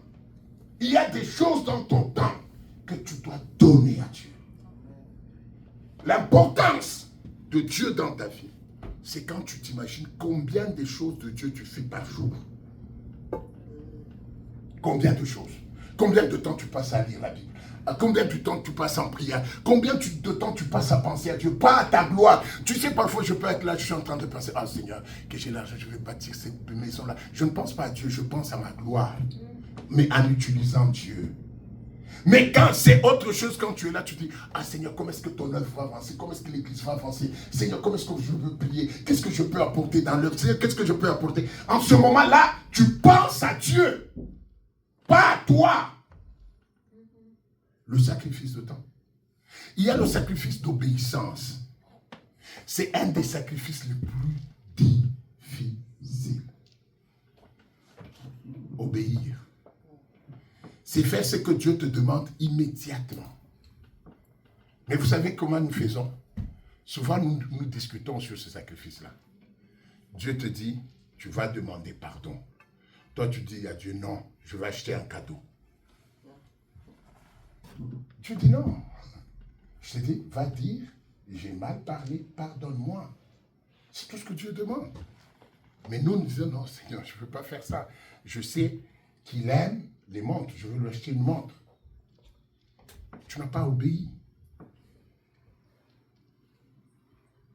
Il y a des choses dans ton temps que tu dois donner à Dieu. L'importance de Dieu dans ta vie, c'est quand tu t'imagines combien de choses de Dieu tu fais par jour. Combien de choses? Combien de temps tu passes à lire la Bible? Combien de temps tu passes en prière? Combien de temps tu passes à penser à Dieu? Pas à ta gloire. Tu sais, parfois, je peux être là, je suis en train de penser, ah Seigneur, que j'ai l'argent, je vais bâtir cette maison-là. Je ne pense pas à Dieu, je pense à ma gloire. Mais en utilisant Dieu. Mais quand c'est autre chose, quand tu es là, tu dis, ah Seigneur, comment est-ce que ton œuvre va avancer? Comment est-ce que l'église va avancer? Seigneur, comment est-ce que je veux prier? Qu'est-ce que je peux apporter dans l'œuvre? Seigneur, qu'est-ce que je peux apporter? En ce moment-là, tu penses à Dieu. Pas à toi. Le sacrifice de temps. Il y a le sacrifice d'obéissance. C'est un des sacrifices les plus difficiles. Obéir. C'est faire ce que Dieu te demande immédiatement. Mais vous savez comment nous faisons? Souvent, nous discutons sur ce sacrifice-là. Dieu te dit, tu vas demander pardon. Toi, tu dis à Dieu, non, je vais acheter un cadeau. Dieu dit non. Je te dis, va dire, j'ai mal parlé, pardonne-moi. C'est tout ce que Dieu demande. Mais nous disons, non Seigneur, je ne veux pas faire ça. Je sais qu'il aime les montres, je veux lui acheter une montre. Tu n'as pas obéi.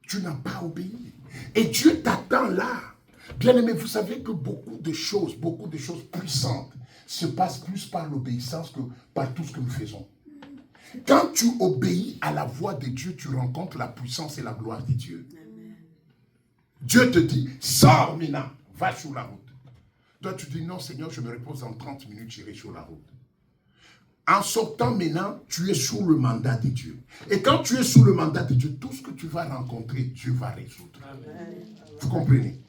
Tu n'as pas obéi. Et Dieu t'attend là. Bien aimé, vous savez que beaucoup de choses puissantes se passent plus par l'obéissance que par tout ce que nous faisons. Quand tu obéis à la voix de Dieu, tu rencontres la puissance et la gloire de Dieu. Amen. Dieu te dit, sors maintenant, va sur la route. Toi, tu dis, non Seigneur, je me repose en 30 minutes, j'irai sur la route. En sortant maintenant, tu es sous le mandat de Dieu. Et quand tu es sous le mandat de Dieu, tout ce que tu vas rencontrer, Dieu va résoudre. Amen. Vous comprenez?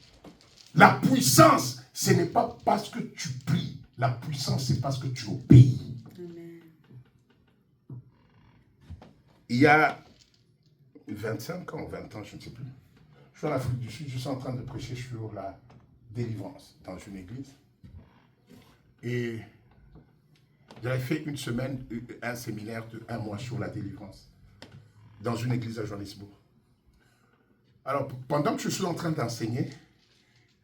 La puissance, ce n'est pas parce que tu pries. La puissance, c'est parce que tu obéis. Amen. Il y a 25 ans, 20 ans, je ne sais plus. Je suis en Afrique du Sud, je suis en train de prêcher sur la délivrance dans une église. Et j'avais fait une semaine, un séminaire de 1 mois sur la délivrance dans une église à Johannesburg. Alors, pendant que je suis en train d'enseigner,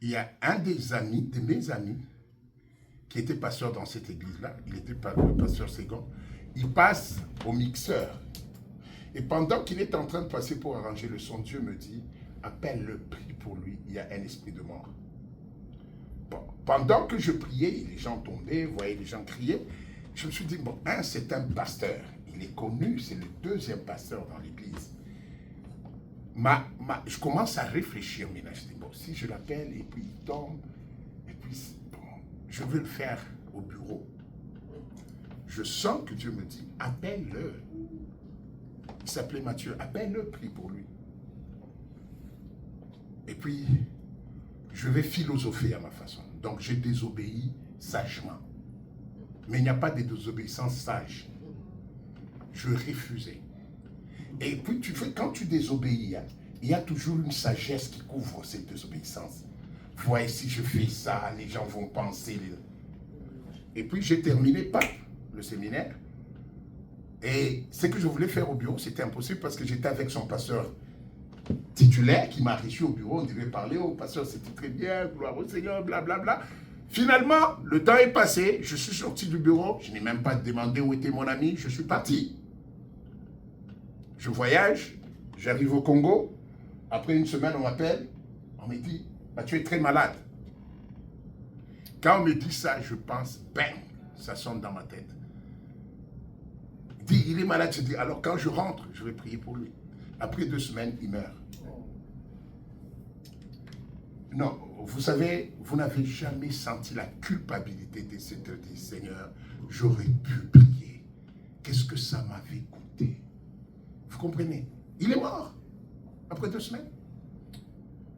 il y a un de mes amis, qui était pasteur dans cette église-là, il était le pasteur Ségon, il passe au mixeur. Et pendant qu'il est en train de passer pour arranger le son, Dieu me dit, appelle-le, prie pour lui, il y a un esprit de mort. Bon, pendant que je priais, les gens tombaient, vous voyez les gens crier, je me suis dit, bon, c'est un pasteur, il est connu, c'est le deuxième pasteur dans l'église. Je commence à réfléchir, mais là, je dis, bon, si je l'appelle, et puis il tombe, et puis, bon, je veux le faire au bureau. Je sens que Dieu me dit, appelle-le. Il s'appelait Mathieu, appelle-le, prie pour lui. Et puis, je vais philosopher à ma façon. Donc, j'ai désobéi sagement. Mais il n'y a pas de désobéissance sage. Je refusais. Et puis, quand tu désobéis, il y a toujours une sagesse qui couvre cette désobéissance. Vous voyez, si je fais ça, les gens vont penser. Et puis, j'ai terminé par le séminaire. Et ce que je voulais faire au bureau, c'était impossible parce que j'étais avec son pasteur titulaire qui m'a reçu au bureau. On devait parler au pasteur, c'était très bien, gloire au Seigneur, blablabla. Finalement, le temps est passé, je suis sorti du bureau, je n'ai même pas demandé où était mon ami, je suis parti. Je voyage, j'arrive au Congo. Après une semaine, on m'appelle, on me dit, bah, tu es très malade. Quand on me dit ça, je pense, bang, ça sonne dans ma tête. Il dit, il est malade, je dis, alors quand je rentre, je vais prier pour lui. Après 2 semaines, il meurt. Non, vous savez, vous n'avez jamais senti la culpabilité de se dire, Seigneur, j'aurais pu prier. qu'est-ce que ça m'avait coûté? Vous comprenez? Il est mort après 2 semaines.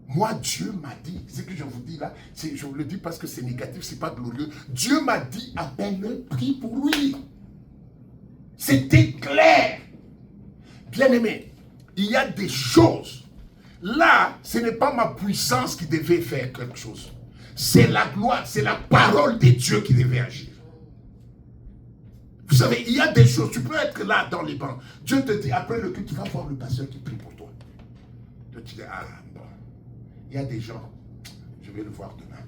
Moi, Dieu m'a dit, ce que je vous dis là, je vous le dis parce que c'est négatif, c'est pas glorieux. Dieu m'a dit, appelle-le, prie pour lui. C'était clair. Bien-aimé, il y a des choses. Là, ce n'est pas ma puissance qui devait faire quelque chose. C'est la gloire, c'est la parole de Dieu qui devait agir. Vous savez, il y a des choses, tu peux être là dans les bancs. Dieu te dit, après le culte, tu vas voir le pasteur qui prie pour toi. Tu dis, ah bon, il y a des gens, je vais le voir demain.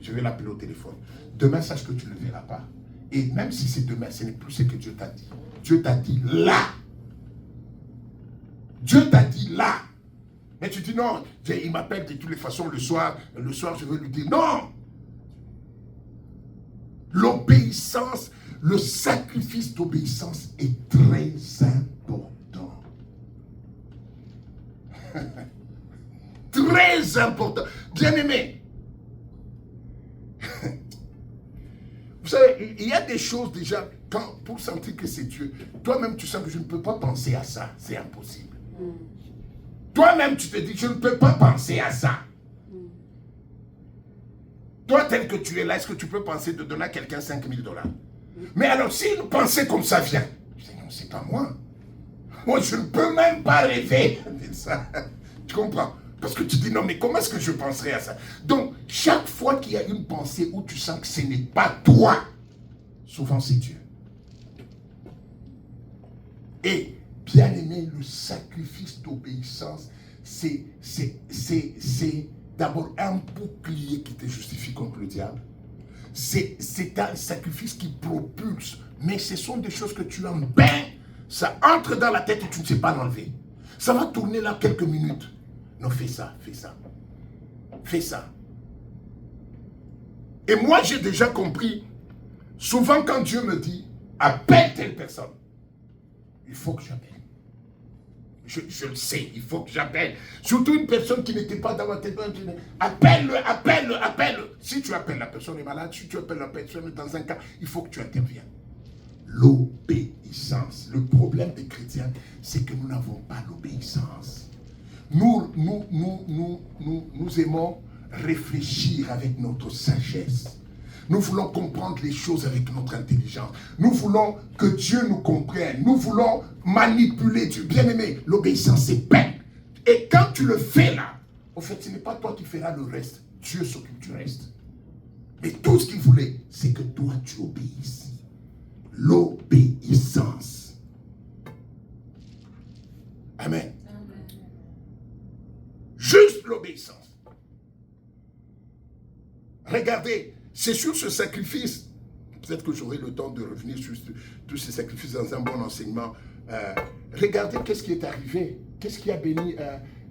Je vais l'appeler au téléphone. Demain, sache que tu ne le verras pas. Et même si c'est demain, ce n'est plus ce que Dieu t'a dit. Dieu t'a dit là. Dieu t'a dit là. Mais tu dis non, il m'appelle de toutes les façons le soir je veux lui dire non. L'obéissance, le sacrifice d'obéissance est très important. Très important. Bien-aimé. Vous savez, il y a des choses déjà, pour sentir que c'est Dieu, toi-même tu sens que je ne peux pas penser à ça, c'est impossible. Toi-même tu te dis, je ne peux pas penser à ça. Toi tel que tu es là, est-ce que tu peux penser de donner à quelqu'un 5 000 $? Mais alors si une pensée comme ça vient, je dis non, c'est pas moi. Moi je ne peux même pas rêver de ça. Tu comprends? Parce que tu dis non, mais comment est-ce que je penserais à ça? Donc, chaque fois qu'il y a une pensée où tu sens que ce n'est pas toi, souvent c'est Dieu. Et, bien aimé, le sacrifice d'obéissance, c'est d'abord un bouclier qui te justifie contre le diable. C'est un sacrifice qui propulse, mais ce sont des choses que tu en bains, ça entre dans la tête et tu ne sais pas l'enlever. Ça va tourner là quelques minutes. Non, fais ça, fais ça. Fais ça. Et moi, j'ai déjà compris, souvent quand Dieu me dit, appelle telle personne, il faut que j'appelle. Je le sais, il faut que j'appelle. Surtout une personne qui n'était pas dans ma tête. Appelle-le, appelle-le, appelle-le. Si tu appelles la personne est malade, si tu appelles la personne dans un cas, il faut que tu interviennes. L'obéissance. Le problème des chrétiens, c'est que nous n'avons pas l'obéissance. Nous aimons réfléchir avec notre sagesse. Nous voulons comprendre les choses avec notre intelligence. Nous voulons que Dieu nous comprenne. Nous voulons manipuler Dieu. Bien-aimé, l'obéissance c'est peine. Et quand tu le fais là, au fait, ce n'est pas toi qui feras le reste. Dieu s'occupe du reste. Mais tout ce qu'il voulait, c'est que toi tu obéisses. L'obéissance. Amen. Juste l'obéissance. Regardez, c'est sur ce sacrifice, peut-être que j'aurai le temps de revenir sur tous ces sacrifices dans un bon enseignement. Regardez qu'est-ce qui est arrivé. Qu'est-ce qui a béni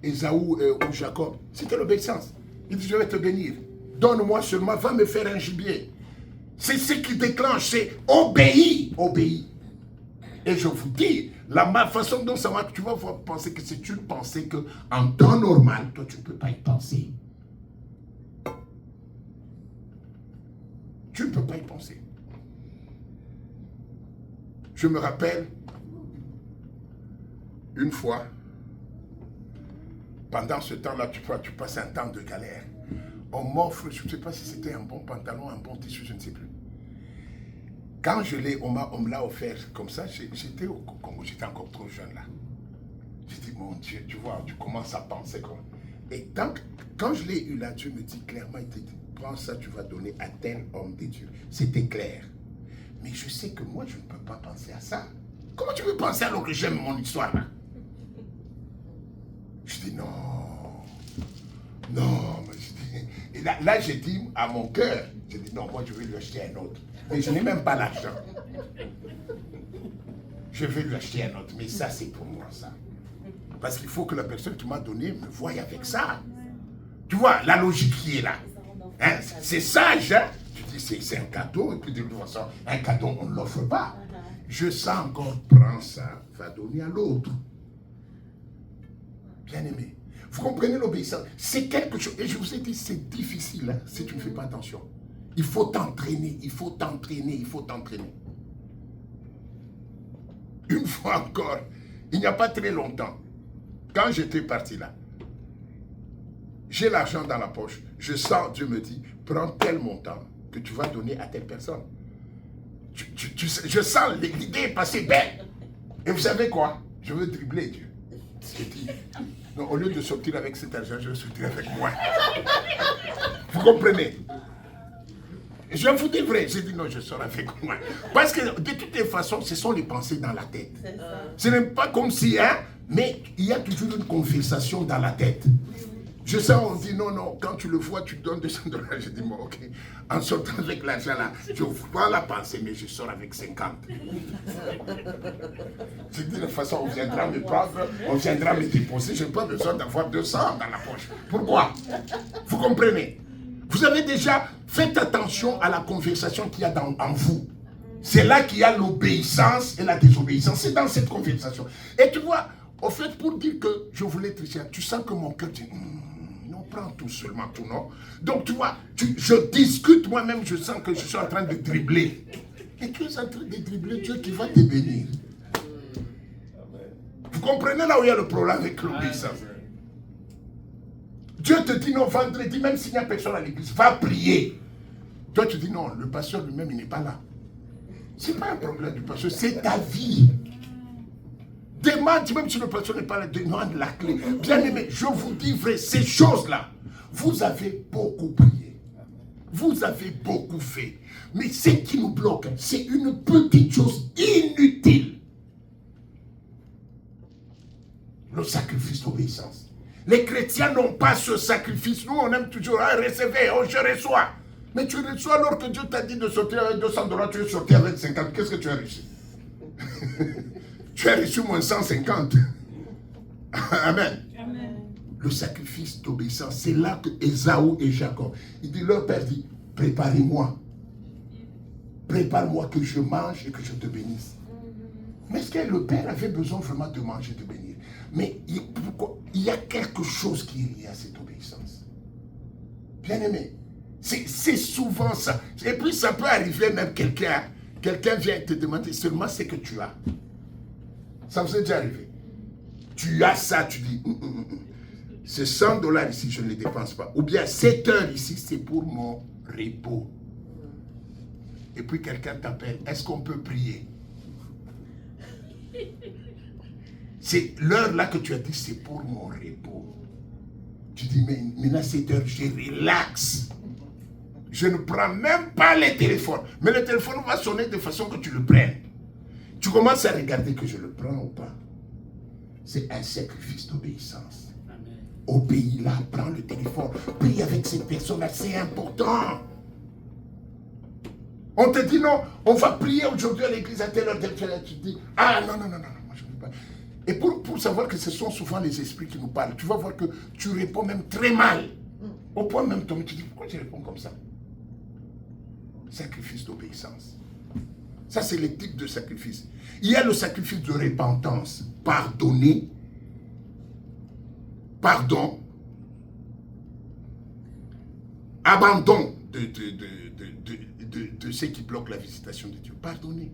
Ésaü ou Jacob? C'était l'obéissance. Il dit, je vais te bénir. Donne-moi seulement, va me faire un gibier. C'est ce qui déclenche, c'est obéis. Obéis. Et je vous dis, la façon dont ça marche, tu vas penser que c'est une pensée qu'en temps normal, toi, tu ne peux pas y penser. Tu ne peux pas y penser. Je me rappelle, une fois, pendant ce temps-là, tu passes un temps de galère. On m'offre, je ne sais pas si c'était un bon pantalon, un bon tissu, je ne sais plus. Quand on me l'a offert comme ça, j'étais au Congo, j'étais encore trop jeune là. J'ai dit, mon Dieu, tu vois, tu commences à penser comme... Et quand je l'ai eu là, Dieu me dit clairement, il te dit, prends ça, tu vas donner à tel homme de Dieu. C'était clair. Mais je sais que moi, je ne peux pas penser à ça. Comment tu peux penser alors que j'aime mon histoire là? Je dis, non. Non, mais je dis... Et là j'ai dit à mon cœur, j'ai dit, non, moi je vais lui acheter un autre. Mais je n'ai même pas l'argent. Je vais lui acheter un autre. Mais ça, c'est pour moi, ça. Parce qu'il faut que la personne qui m'a donné me voie avec ça. Tu vois, la logique qui est là. Hein? C'est sage, hein? Tu dis, c'est un cadeau. Et puis de toute façon, un cadeau, on ne l'offre pas. Je sens encore, prends ça, va donner à l'autre. Bien aimé. Vous comprenez l'obéissance? C'est quelque chose. Et je vous ai dit, c'est difficile hein, si tu ne fais pas attention. Il faut t'entraîner, il faut t'entraîner, il faut t'entraîner. Une fois encore, il n'y a pas très longtemps, quand j'étais parti là, j'ai l'argent dans la poche. Je sens, Dieu me dit, prends tel montant que tu vas donner à telle personne. Je sens, l'idée est passée belle. Et vous savez quoi? Je veux dribbler Dieu. J'ai dit, non, au lieu de sortir avec cet argent, je vais sortir avec moi. Vous comprenez? Je vous dis vrai, j'ai dit non, je sors avec moi. Parce que de toutes les façons, ce sont les pensées dans la tête. Ce n'est pas comme si, hein, mais il y a toujours une conversation dans la tête. Je sens, on dit non, non, quand tu le vois, tu donnes $200. Je dis, bon, ok. En sortant avec l'argent là, je vois la pensée, mais je sors avec 50. Je dis de toute façon, on viendra me prendre, on viendra me déposer. Je n'ai pas besoin d'avoir 200 dans la poche. Pourquoi? Vous comprenez? Vous avez déjà fait attention à la conversation qu'il y a en vous. C'est là qu'il y a l'obéissance et la désobéissance. C'est dans cette conversation. Et tu vois, au fait, pour dire que je voulais tricher, tu sens que mon cœur dit, non, prends tout seulement, tout non. Donc tu vois, je discute moi-même, je sens que je suis en train de dribbler. Et tu es en train de dribbler Dieu qui va te bénir. Vous comprenez là où il y a le problème avec l'obéissance? Dieu te dit non, vendredi, même s'il n'y a personne à l'église, va prier. Toi, tu dis non, le pasteur lui-même, il n'est pas là. Ce n'est pas un problème du pasteur, c'est ta vie. Demande, même si le pasteur n'est pas là, demande la clé. Bien aimé, je vous dis vrai, ces choses-là, vous avez beaucoup prié. Vous avez beaucoup fait. Mais ce qui nous bloque, c'est une petite chose inutile. Le sacrifice d'obéissance. Les chrétiens n'ont pas ce sacrifice. Nous, on aime toujours, hein, recevez, oh, je reçois. Mais tu reçois alors que Dieu t'a dit de sortir avec $200, tu es sorti avec 50. Qu'est-ce que tu as reçu? Tu as reçu moins 150. Amen. Amen. Le sacrifice d'obéissance, c'est là que Ésaü et Jacob, il dit, leur père dit, préparez-moi. Prépare-moi que je mange et que je te bénisse. Mais est-ce que le père avait besoin vraiment de manger et de bénir? Mais il y a quelque chose qui est lié à cette obéissance. Bien aimé, c'est souvent ça. Et puis ça peut arriver même quelqu'un vient te demander seulement ce que tu as. Ça vous est déjà arrivé? Tu as ça, tu dis, c'est $100 ici, je ne les dépense pas. Ou bien 7 heures ici, c'est pour mon repos. Et puis quelqu'un t'appelle, est-ce qu'on peut prier? C'est l'heure là que tu as dit, c'est pour mon repos. Tu dis, mais maintenant 7 heures, je relaxe. Je ne prends même pas les téléphones. Mais le téléphone va sonner de façon que tu le prennes. Tu commences à regarder que je le prends ou pas. C'est un sacrifice d'obéissance. Obéis là, prends le téléphone. Prie avec cette personne-là, c'est important. On te dit non, on va prier aujourd'hui à l'église à telle heure, tu te dis, ah non, moi je ne veux pas. Et pour savoir que ce sont souvent les esprits qui nous parlent, tu vas voir que tu réponds même très mal. Au point même, tu dis, pourquoi tu réponds comme ça? Sacrifice d'obéissance. Ça, c'est le type de sacrifice. Il y a le sacrifice de repentance. Pardonner. Pardon. Abandon de ce qui bloque la visitation de Dieu. Pardonner.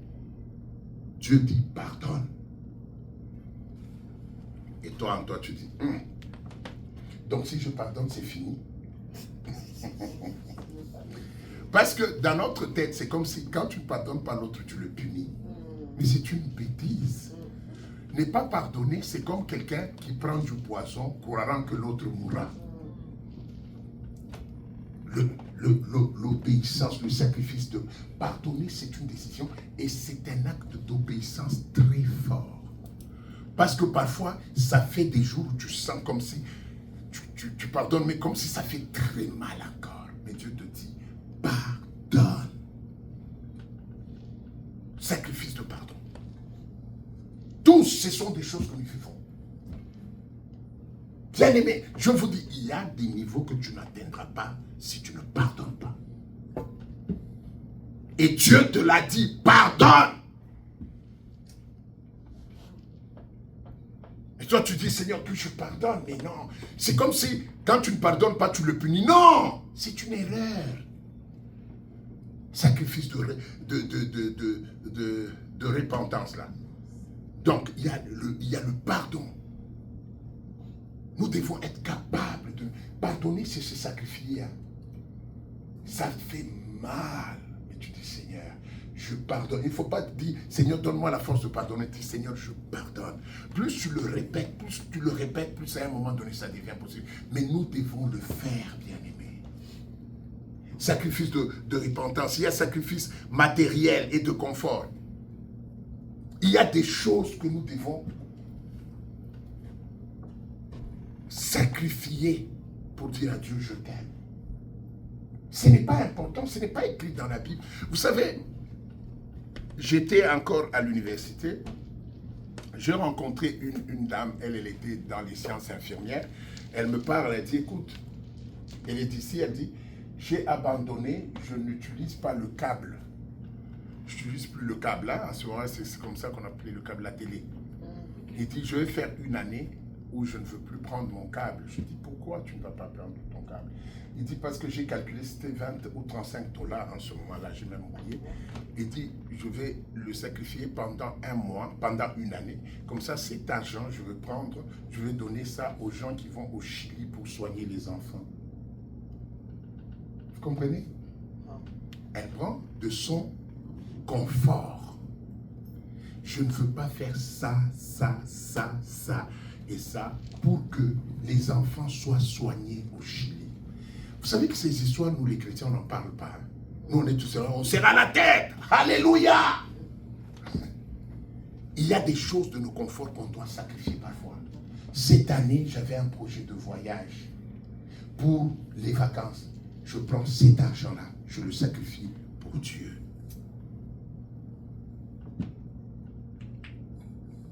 Dieu dit pardonne. Et toi, en toi, tu dis, donc si je pardonne, c'est fini. Parce que dans notre tête, c'est comme si quand tu ne pardonnes pas l'autre, tu le punis. Mais c'est une bêtise. Ne pas pardonner, c'est comme quelqu'un qui prend du poison croyant que l'autre mourra. L'obéissance, le sacrifice de pardonner, c'est une décision et c'est un acte d'obéissance très fort. Parce que parfois, ça fait des jours où tu sens comme si tu pardonnes, mais comme si ça fait très mal encore. Mais Dieu te dit, pardonne. Sacrifice de pardon. Tous, ce sont des choses que nous faisons. Bien aimé, je vous dis, il y a des niveaux que tu n'atteindras pas si tu ne pardonnes pas. Et Dieu te l'a dit, pardonne. Et toi, tu dis, Seigneur, que je pardonne. Mais non, c'est comme si, quand tu ne pardonnes pas, tu le punis. Non, c'est une erreur. Sacrifice de repentance, là. Donc, il y a le pardon. Nous devons être capables de pardonner, c'est se sacrifier. Ça fait mal. Mais tu dis, Seigneur, je pardonne. Il ne faut pas te dire, Seigneur, donne-moi la force de pardonner. Tu dis, Seigneur, je pardonne. Plus tu le répètes, plus à un moment donné, ça devient possible. Mais nous devons le faire, bien-aimés. Sacrifice de repentance. Il y a sacrifice matériel et de confort. Il y a des choses que nous devons sacrifier pour dire à Dieu, je t'aime. Ce n'est pas important, ce n'est pas écrit dans la Bible. Vous savez, j'étais encore à l'université, j'ai rencontré une dame, elle était dans les sciences infirmières, elle me parle, elle dit, écoute, elle est ici, elle dit, j'ai abandonné, je n'utilise pas le câble. Je n'utilise plus le câble, là, en ce moment, c'est comme ça qu'on appelait le câble, la télé. Il dit, je vais faire une année où je ne veux plus prendre mon câble. Je dis, pourquoi tu ne vas pas prendre ton câble? Il dit, parce que j'ai calculé, c'était 20 ou 35 $ en ce moment-là, j'ai même oublié. Il dit, je vais le sacrifier pendant un mois, pendant une année. Comme ça, cet argent, je vais donner ça aux gens qui vont au Chili pour soigner les enfants. Vous comprenez? Elle prend de son confort. Je ne veux pas faire ça et ça pour que les enfants soient soignés au Chili. Vous savez que ces histoires, nous les chrétiens, on n'en parle pas. Nous, on est tous là, on serre à la tête. Alléluia! Il y a des choses de nos conforts qu'on doit sacrifier parfois. Cette année, j'avais un projet de voyage pour les vacances. Je prends cet argent-là, je le sacrifie pour Dieu.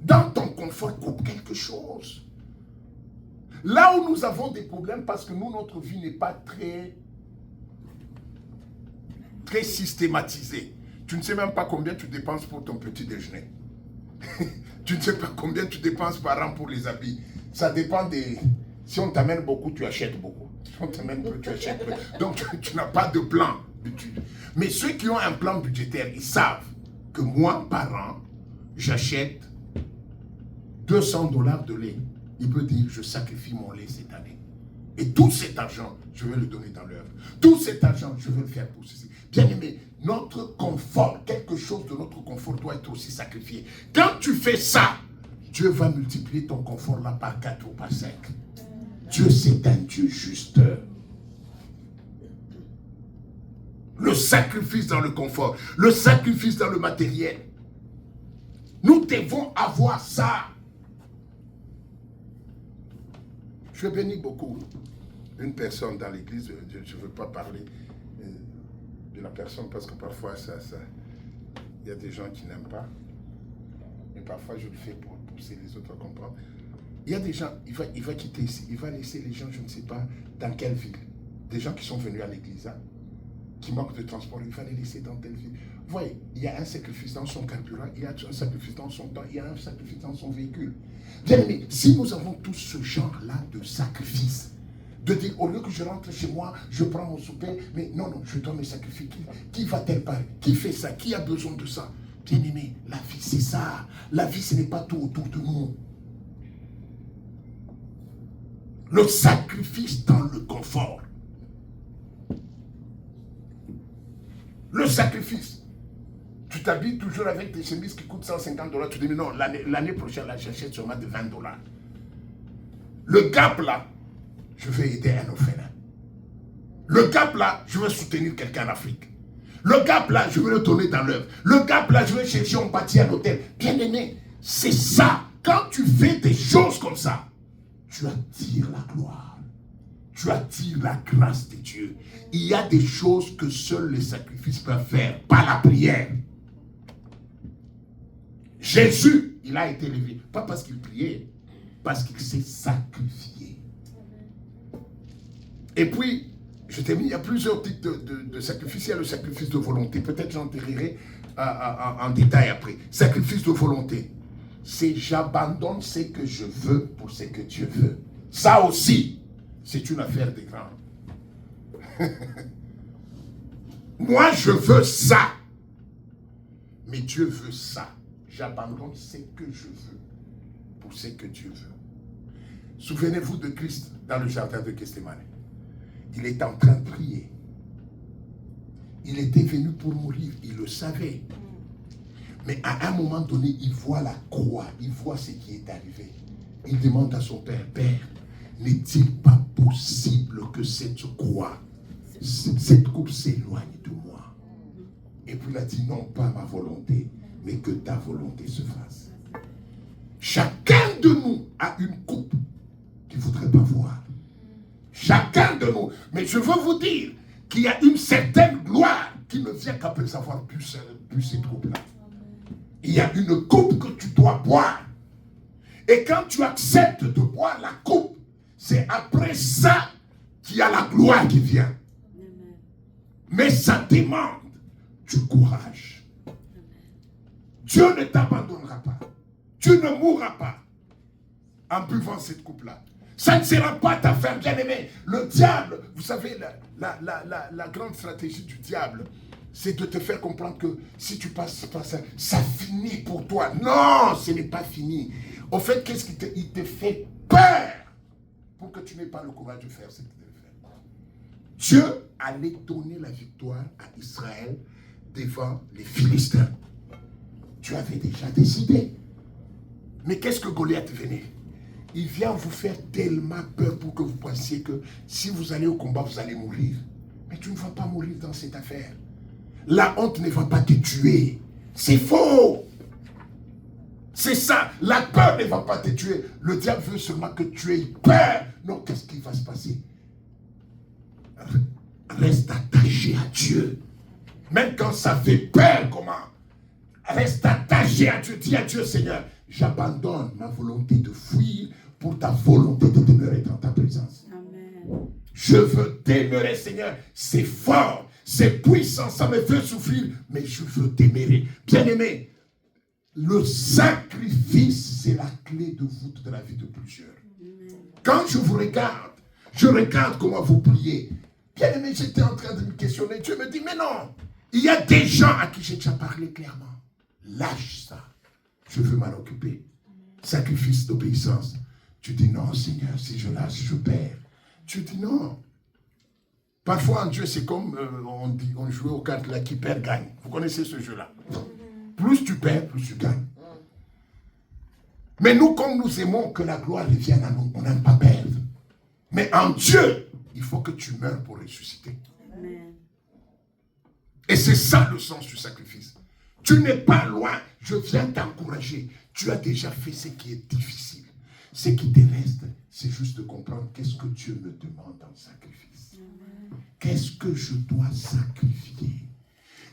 Dans ton confort, coupe quelque chose. Là où nous avons des problèmes, parce que nous, notre vie n'est pas très systématisée. Tu ne sais même pas combien tu dépenses pour ton petit déjeuner. Tu ne sais pas combien tu dépenses par an pour les habits. Ça dépend des... Si on t'amène beaucoup, tu achètes beaucoup. Si on t'amène peu, tu achètes peu. Donc, tu n'as pas de plan. Mais ceux qui ont un plan budgétaire, ils savent que moi, par an, j'achète 200 $ de lait. Il peut dire, je sacrifie mon lait cette année. Et tout cet argent, je vais le donner dans l'œuvre. Tout cet argent, je vais le faire pour ceci. Bien aimé, notre confort, quelque chose de notre confort doit être aussi sacrifié. Quand tu fais ça, Dieu va multiplier ton confort là par 4 ou par 5. Dieu, c'est un Dieu juste. Le sacrifice dans le confort, le sacrifice dans le matériel. Nous devons avoir ça. Je bénis beaucoup une personne dans l'église, je ne veux pas parler de la personne parce que parfois il y a des gens qui n'aiment pas, mais parfois je le fais pour pousser les autres à comprendre. Il y a des gens, il va quitter ici, il va laisser les gens, je ne sais pas dans quelle ville, des gens qui sont venus à l'église, hein, qui manquent de transport, il va les laisser dans telle ville. Vous voyez, il y a un sacrifice dans son carburant, il y a un sacrifice dans son temps, il y a un sacrifice dans son véhicule. Bien aimé, si nous avons tous ce genre-là de sacrifice, de dire au lieu que je rentre chez moi, je prends mon souper, mais non, je dois me sacrifier. Qui va-t-elle parler? Qui fait ça? Qui a besoin de ça? Bien aimé, la vie c'est ça. La vie ce n'est pas tout autour de nous. Le sacrifice dans le confort. Le sacrifice. Tu t'habilles toujours avec tes chemises qui coûtent 150 $. Tu dis, mais non, l'année prochaine, là, j'achète sûrement de 20 $. Le gap, là, je vais aider un orphelin. Le gap, là, je vais soutenir quelqu'un en Afrique. Le gap, là, je vais le donner dans l'œuvre. Le gap, là, je vais chercher un bâti à l'hôtel. Bien aimé, c'est ça. Quand tu fais des choses comme ça, tu attires la gloire. Tu attires la grâce de Dieu. Il y a des choses que seuls les sacrifices peuvent faire, pas la prière. Jésus, il a été élevé, pas parce qu'il priait, parce qu'il s'est sacrifié. Et puis, je t'ai mis, il y a plusieurs types de sacrifices. Il y a le sacrifice de volonté. Peut-être j'entrerai en détail après. Sacrifice de volonté. C'est j'abandonne ce que je veux pour ce que Dieu veut. Ça aussi, c'est une affaire des grands. Moi, je veux ça. Mais Dieu veut ça. j'abandonne ce que je veux pour ce que Dieu veut. Souvenez-vous de Christ dans le jardin de Gethsémane. Il est en train de prier. Il était venu pour mourir, il le savait. Mais à un moment donné, il voit la croix, il voit ce qui est arrivé. Il demande à son père, Père, n'est-il pas possible que cette croix, cette coupe s'éloigne de moi? Et puis il a dit, non, pas ma volonté, mais que ta volonté se fasse. Chacun de nous a une coupe qu'il ne voudrait pas voir. Chacun de nous. Mais je veux vous dire qu'il y a une certaine gloire qui ne vient qu'après avoir bu cette coupe-là. Il y a une coupe que tu dois boire. Et quand tu acceptes de boire la coupe, c'est après ça qu'il y a la gloire qui vient. Mais ça demande du courage. Dieu ne t'abandonnera pas. Tu ne mourras pas en buvant cette coupe-là. Ça ne sera pas ta affaire, bien-aimé. Le diable, vous savez, la grande stratégie du diable, c'est de te faire comprendre que si tu passes par ça, ça finit pour toi. Non, ce n'est pas fini. Au fait, qu'est-ce qu'il te fait peur pour que tu n'aies pas le courage de faire ce qu'il devait faire. Dieu allait donner la victoire à Israël devant les Philistins. Dieu avait déjà décidé. Mais qu'est-ce que Goliath venait? Il vient vous faire tellement peur pour que vous pensiez que si vous allez au combat, vous allez mourir. Mais tu ne vas pas mourir dans cette affaire. La honte ne va pas te tuer. C'est faux. C'est ça. La peur ne va pas te tuer. Le diable veut seulement que tu aies peur. Non, qu'est-ce qui va se passer? Reste attaché à Dieu. Même quand ça fait peur, comment? Reste attaché à Dieu. Dis à Dieu, Seigneur, j'abandonne ma volonté de fuir pour ta volonté de demeurer dans ta présence. Amen. Je veux demeurer, Seigneur. C'est fort, c'est puissant, ça me fait souffrir, mais je veux demeurer. Bien-aimé, le sacrifice, c'est la clé de voûte de la vie de plusieurs. Amen. Quand je vous regarde, je regarde comment vous priez. Bien-aimé, j'étais en train de me questionner. Dieu me dit, mais non, il y a des gens à qui j'ai déjà parlé clairement. Lâche ça. Je veux m'en occuper. Sacrifice d'obéissance. Tu dis non, Seigneur, si je lâche, je perds. Tu dis non. Parfois en Dieu, c'est comme on jouait aux cartes là, qui perd gagne. Vous connaissez ce jeu-là. Plus tu perds, plus tu gagnes. Mais nous, comme nous aimons que la gloire revienne à nous, on n'aime pas perdre. Mais en Dieu, il faut que tu meurs pour ressusciter. Amen. Et c'est ça le sens du sacrifice. Tu n'es pas loin, je viens t'encourager. Tu as déjà fait ce qui est difficile. Ce qui te reste, c'est juste de comprendre qu'est-ce que Dieu me demande en sacrifice. Qu'est-ce que je dois sacrifier?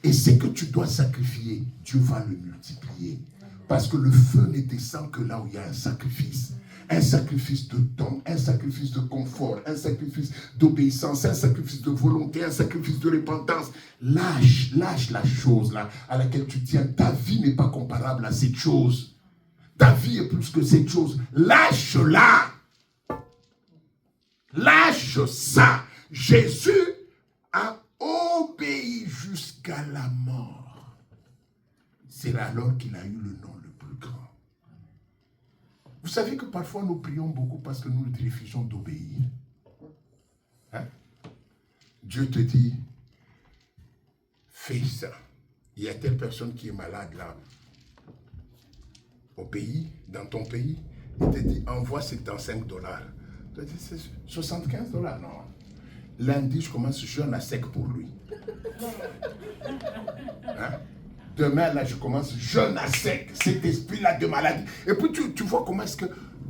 Et ce que tu dois sacrifier, Dieu va le multiplier. Parce que le feu ne descend que là où il y a un sacrifice. Un sacrifice de temps, un sacrifice de confort, un sacrifice d'obéissance, un sacrifice de volonté, un sacrifice de repentance. Lâche la chose là à laquelle tu tiens. Ta vie n'est pas comparable à cette chose. Ta vie est plus que cette chose. Lâche-la. Lâche ça. Jésus a obéi jusqu'à la mort. C'est alors qu'il a eu le nom le plus grand. Vous savez que parfois nous prions beaucoup parce que nous refusons d'obéir. Hein? Dieu te dit, fais ça. Il y a telle personne qui est malade là, au pays, dans ton pays. Il te dit, envoie $75. Tu te dis, c'est $75, non. Lundi, je commence jeûne à sec pour lui. Hein? Demain, là, je commence jeûne à sec, cet esprit-là de maladie. Et puis, tu vois comment est-ce que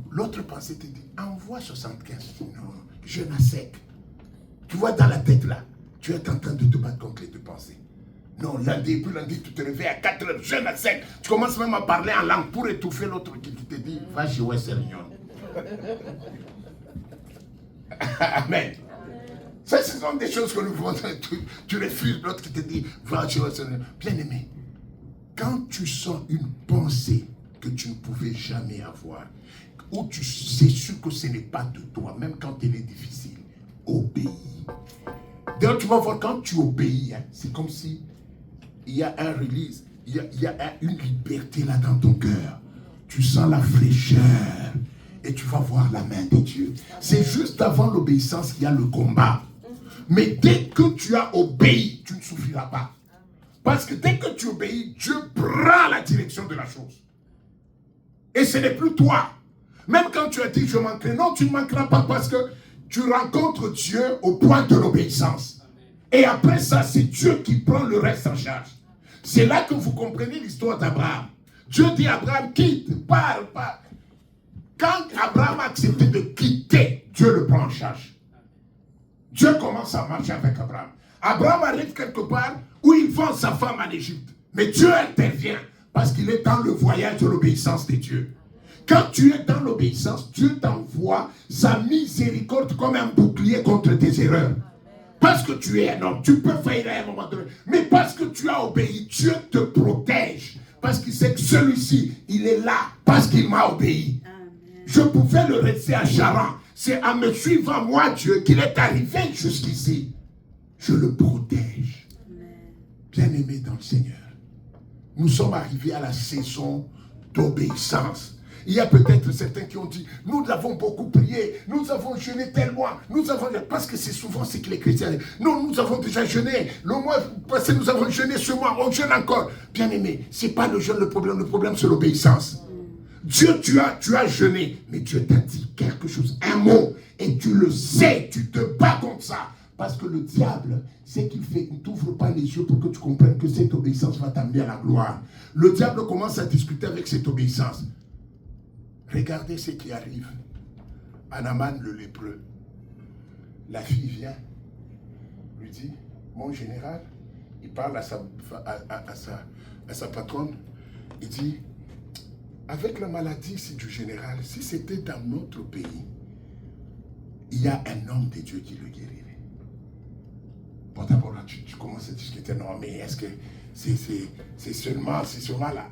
l'autre pensée te dit, envoie 75. Je dis, non, jeûne à sec. Tu vois, dans la tête, là, tu es en train de te battre contre les deux pensées. Non, lundi, puis lundi, tu te réveilles à 4 heures, jeûne à sec. Tu commences même à parler en langue pour étouffer l'autre qui te dit, va chez Western. Amen. Ça, ce sont des choses que nous voulons. Tu refuses l'autre qui te dit, va chez Western. Bien aimé. Quand tu sens une pensée que tu ne pouvais jamais avoir, ou tu sais sûr que ce n'est pas de toi, même quand elle est difficile, obéis. D'ailleurs, tu vas voir, quand tu obéis, hein, c'est comme si il y a un release, il y a une liberté là dans ton cœur. Tu sens la fraîcheur et tu vas voir la main de Dieu. C'est juste avant l'obéissance qu'il y a le combat. Mais dès que tu as obéi, tu ne souffriras pas. Parce que dès que tu obéis, Dieu prend la direction de la chose. Et ce n'est plus toi. Même quand tu as dit je manquerai, non, tu ne manqueras pas parce que tu rencontres Dieu au point de l'obéissance. Et après ça, c'est Dieu qui prend le reste en charge. C'est là que vous comprenez l'histoire d'Abraham. Dieu dit à Abraham, quitte, parle. Quand Abraham a accepté de quitter, Dieu le prend en charge. Dieu commence à marcher avec Abraham. Abraham arrive quelque part où il vend sa femme en Égypte. Mais Dieu intervient parce qu'il est dans le voyage de l'obéissance de Dieu. Quand tu es dans l'obéissance, Dieu t'envoie sa miséricorde comme un bouclier contre tes erreurs. Parce que tu es un homme, tu peux faillir à un moment donné. Mais parce que tu as obéi, Dieu te protège. Parce qu'il sait que celui-ci, il est là parce qu'il m'a obéi. Amen. Je pouvais le rester à Charan. C'est en me suivant, moi, Dieu, qu'il est arrivé jusqu'ici. Je le protège. Bien-aimé dans le Seigneur, nous sommes arrivés à la saison d'obéissance. Il y a peut-être certains qui ont dit, nous avons beaucoup prié, nous avons jeûné tel mois, parce que c'est souvent ce que les chrétiens disent. Non, nous avons déjà jeûné, le mois passé nous avons jeûné ce mois, on jeûne encore. Bien-aimé, ce n'est pas le jeûne le problème c'est l'obéissance. Dieu, tu as jeûné, mais Dieu t'a dit quelque chose, un mot, et tu le sais, tu te bats contre ça. Parce que le diable, c'est qu'il fait, il ne t'ouvre pas les yeux pour que tu comprennes que cette obéissance va t'amener à la gloire. Le diable commence à discuter avec cette obéissance. Regardez ce qui arrive. Anaman le lépreux. La fille vient, lui dit, mon général, il parle à sa patronne, il dit, avec la maladie du général, si c'était dans notre pays, il y a un homme de Dieu qui le guérirait. Bon, d'abord, là, tu commences à discuter, non, mais est-ce que c'est seulement là.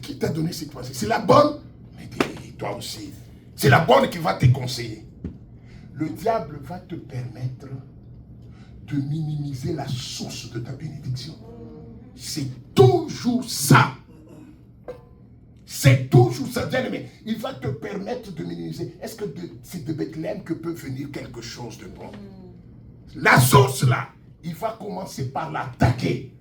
Qui t'a donné cette pensée? C'est la bonne? Mais toi aussi. C'est la bonne qui va te conseiller. Le diable va te permettre de minimiser la source de ta bénédiction. C'est toujours ça. C'est toujours ça, bien aimé. Il va te permettre de minimiser. Est-ce que c'est de Bethléem que peut venir quelque chose de bon? La source là, il va commencer par l'attaquer.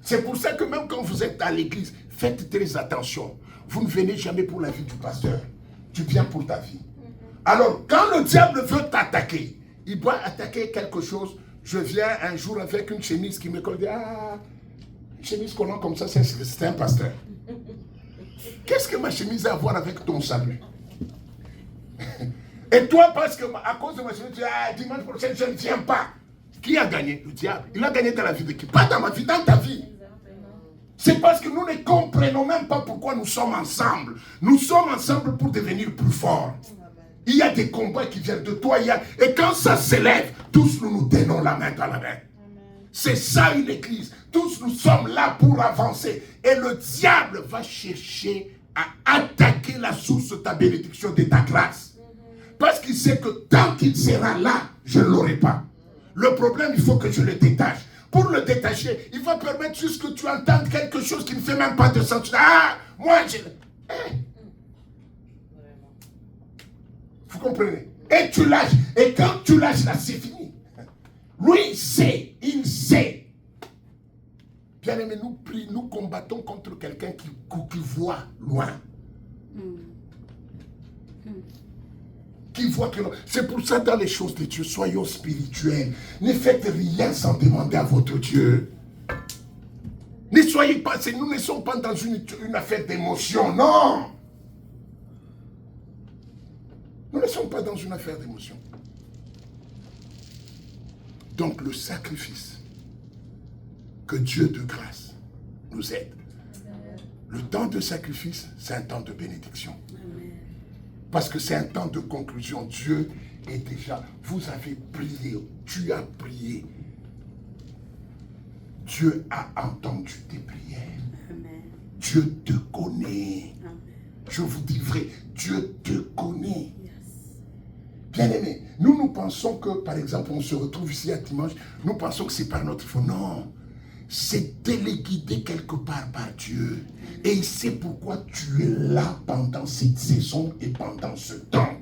C'est pour ça que même quand vous êtes à l'église, faites très attention. Vous ne venez jamais pour la vie du pasteur. Tu viens pour ta vie. Alors, quand le diable veut t'attaquer, il doit attaquer quelque chose. Je viens un jour avec une chemise qui me colle. Une chemise collant comme ça, c'est un pasteur. Qu'est-ce que ma chemise a à voir avec ton salut? Et toi, parce que à cause de ma chemise, tu dis, dimanche prochain, je ne viens pas. Qui a gagné? Le diable. Il a gagné dans la vie de qui? Pas dans ma vie, dans ta vie. C'est parce que nous ne comprenons même pas pourquoi nous sommes ensemble. Nous sommes ensemble pour devenir plus forts. Il y a des combats qui viennent de toi. Et quand ça s'élève, tous nous tenons la main dans la main. C'est ça une église. Tous nous sommes là pour avancer. Et le diable va chercher à attaquer la source de ta bénédiction, de ta grâce. Parce qu'il sait que tant qu'il sera là, je ne l'aurai pas. Le problème, il faut que je le détache. Pour le détacher, il va permettre juste que tu entendes quelque chose qui ne fait même pas de sens. Moi, je... Vous comprenez? Et tu lâches. Et quand tu lâches là, c'est fini. Lui, il sait. Bien aimé, nous combattons contre quelqu'un qui voit loin. Qui voit que... C'est pour ça, dans les choses de Dieu, soyons spirituels. Ne faites rien sans demander à votre Dieu. Ne soyez pas... Nous ne sommes pas dans une affaire d'émotion, non. Nous ne sommes pas dans une affaire d'émotion. Donc, le sacrifice, que Dieu de grâce nous aide. Le temps de sacrifice, c'est un temps de bénédiction. Parce que c'est un temps de conclusion. Dieu est déjà... Vous avez prié. Tu as prié. Dieu a entendu tes prières. Amen. Dieu te connaît. Amen. Je vous dis vrai. Dieu te connaît. Yes. Bien-aimés, nous pensons que, par exemple, on se retrouve ici à dimanche. Nous pensons que c'est par notre faute. Non. c'est téléguidé quelque part par Dieu. Et il sait pourquoi tu es là pendant cette saison et pendant ce temps.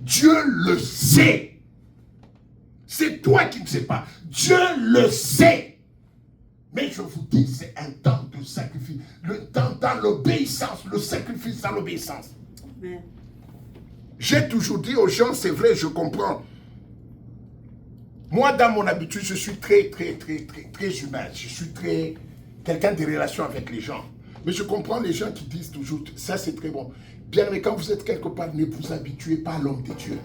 Dieu le sait. C'est toi qui ne sais pas. Dieu le sait. Mais je vous dis, c'est un temps de sacrifice. Le temps dans l'obéissance, le sacrifice dans l'obéissance. J'ai toujours dit aux gens, c'est vrai, je comprends. Moi, dans mon habitude, je suis très humain. Je suis quelqu'un de relation avec les gens. Mais je comprends les gens qui disent toujours, ça c'est très bon. Bien, mais quand vous êtes quelque part, ne vous habituez pas à l'homme de Dieu.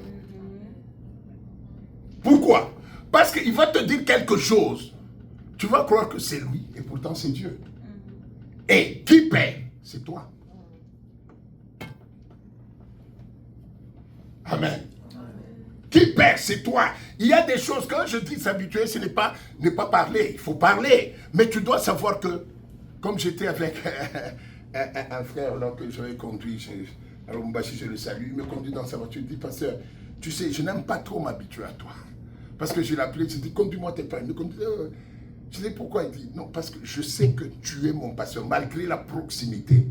Pourquoi? Parce qu'il va te dire quelque chose. Tu vas croire que c'est lui, et pourtant c'est Dieu. Et qui paie? C'est toi. Amen. Qui perd, c'est toi. Il y a des choses, quand je dis s'habituer, ce n'est pas ne pas parler. Il faut parler. Mais tu dois savoir que, comme j'étais avec un frère là, que j'avais conduit, alors Mbashi, je le salue, il me conduit dans sa voiture, il dit, pasteur, tu sais, je n'aime pas trop m'habituer à toi. Parce que je l'ai appelé, je dis, conduis-moi tes pas. Il me conduit, je dis, pourquoi? Il dit, non, parce que je sais que tu es mon pasteur, malgré la proximité.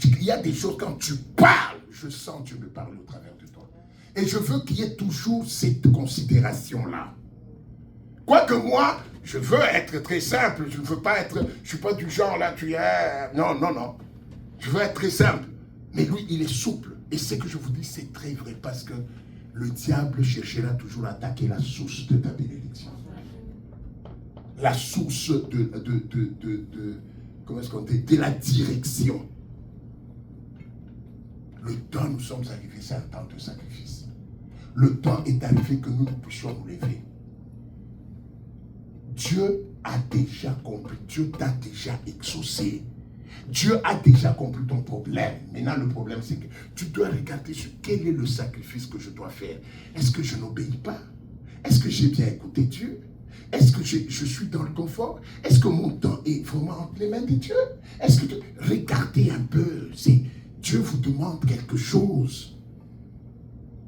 Il y a des choses, quand tu parles, je sens Dieu me parler au travers de toi. Et je veux qu'il y ait toujours cette considération-là. Quoique moi, je veux être très simple. Je ne veux pas être... Je ne suis pas du genre là, tu es... Non. Je veux être très simple. Mais lui, il est souple. Et ce que je vous dis, c'est très vrai. Parce que le diable cherchera toujours à attaquer la source de ta bénédiction. La source comment est-ce qu'on dit? De la direction. Le temps, nous sommes arrivés, c'est un temps de sacrifice. Le temps est arrivé que nous puissions nous lever. Dieu a déjà compris, Dieu t'a déjà exaucé. Dieu a déjà compris ton problème. Maintenant, le problème, c'est que tu dois regarder sur quel est le sacrifice que je dois faire. Est-ce que je n'obéis pas? Est-ce que j'ai bien écouté Dieu? Est-ce que je suis dans le confort? Est-ce que mon temps est vraiment entre les mains de Dieu? Est-ce que regardez un peu, Dieu vous demande quelque chose.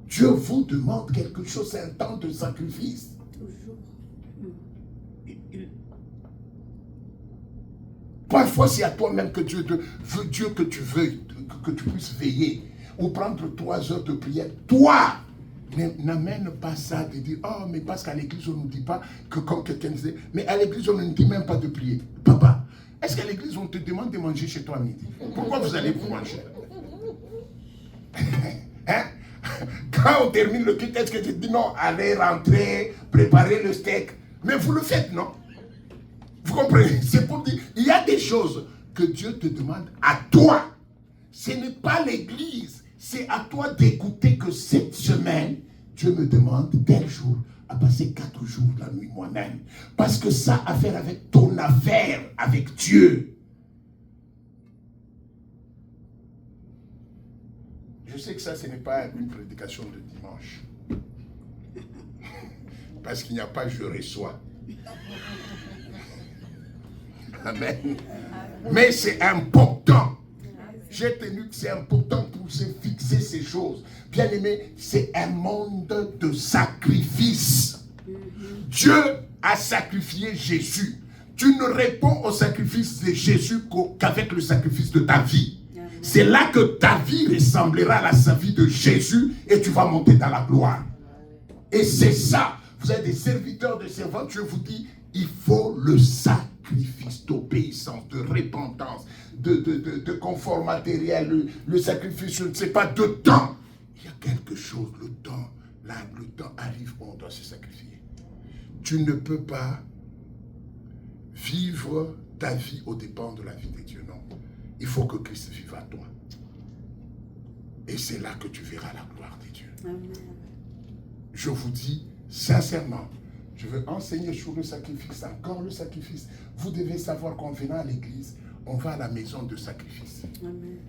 Dieu vous demande quelque chose, c'est un temps de sacrifice. Toujours. Parfois, c'est à toi-même que Dieu veut Dieu que tu veux, que tu puisses veiller ou prendre 3 heures de prière. Toi, n'amène pas ça de dire, oh, mais parce qu'à l'église, on ne nous dit pas que comme quelqu'un disait, mais à l'église, on ne nous dit même pas de prier. Papa, est-ce qu'à l'église, on te demande de manger chez toi à midi? Pourquoi vous allez vous manger? Hein? Quand on termine le culte, est-ce que tu dis non, allez rentrer, préparer le steak? Mais vous le faites, non? Vous comprenez? C'est pour dire, il y a des choses que Dieu te demande à toi. Ce n'est pas l'église. C'est à toi d'écouter que cette semaine, Dieu me demande tel jour à passer 4 jours la nuit moi-même. Parce que ça a à faire avec ton affaire, avec Dieu. Je sais que ça, ce n'est pas une prédication de dimanche. Parce qu'il n'y a pas je reçois. Amen. Mais c'est important. J'ai tenu que c'est important pour se fixer ces choses. Bien aimé, c'est un monde de sacrifice. Dieu a sacrifié Jésus. Tu ne réponds au sacrifice de Jésus qu'avec le sacrifice de ta vie. C'est là que ta vie ressemblera à la vie de Jésus et tu vas monter dans la gloire. Et c'est ça. Vous êtes des serviteurs, des servantes. Je vous dis, il faut le sacrifice d'obéissance, de repentance, de confort matériel, le sacrifice, je ne sais pas, de temps. Il y a quelque chose, le temps, là, le temps arrive où on doit se sacrifier. Tu ne peux pas vivre ta vie aux dépens de la vie de Dieu, non. Il faut que Christ vive à toi. Et c'est là que tu verras la gloire de Dieu. Amen. Je vous dis sincèrement, je veux enseigner sur le sacrifice, encore le sacrifice. Vous devez savoir qu'en venant à l'église, on va à la maison de sacrifice. Amen.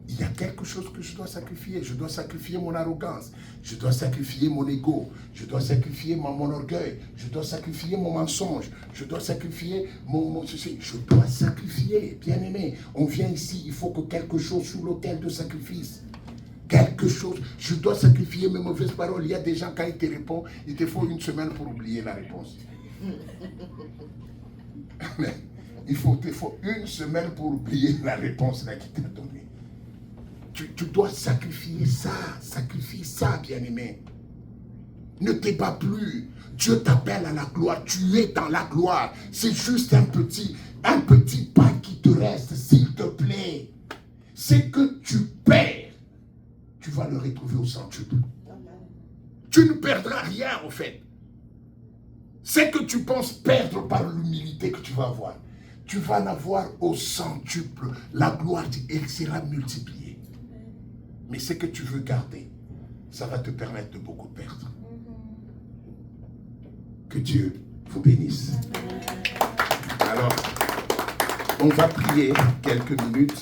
Il y a quelque chose que je dois sacrifier. Je dois sacrifier mon arrogance. Je dois sacrifier mon ego. Je dois sacrifier mon orgueil. Je dois sacrifier mon mensonge. Je dois sacrifier mon ceci. Je dois sacrifier, bien aimé. On vient ici, il faut que quelque chose sur l'autel de sacrifice. Quelque chose. Je dois sacrifier mes mauvaises paroles. Il y a des gens, quand ils te répondent, il te faut 1 semaine pour oublier la réponse. Il faut une semaine pour oublier la réponse là qu'il t'a donnée. Tu dois sacrifier ça, bien-aimé. Ne t'aie pas plus. Dieu t'appelle à la gloire. Tu es dans la gloire. C'est juste un petit pas qui te reste, s'il te plaît. C'est que tu perds. Tu vas le retrouver au centuple. Tu ne perdras rien, en fait. C'est que tu penses perdre par l'humilité que tu vas avoir. Tu vas l'avoir au centuple. La gloire, elle sera multipliée. Mais ce que tu veux garder, ça va te permettre de beaucoup perdre. Que Dieu vous bénisse. Alors, on va prier quelques minutes.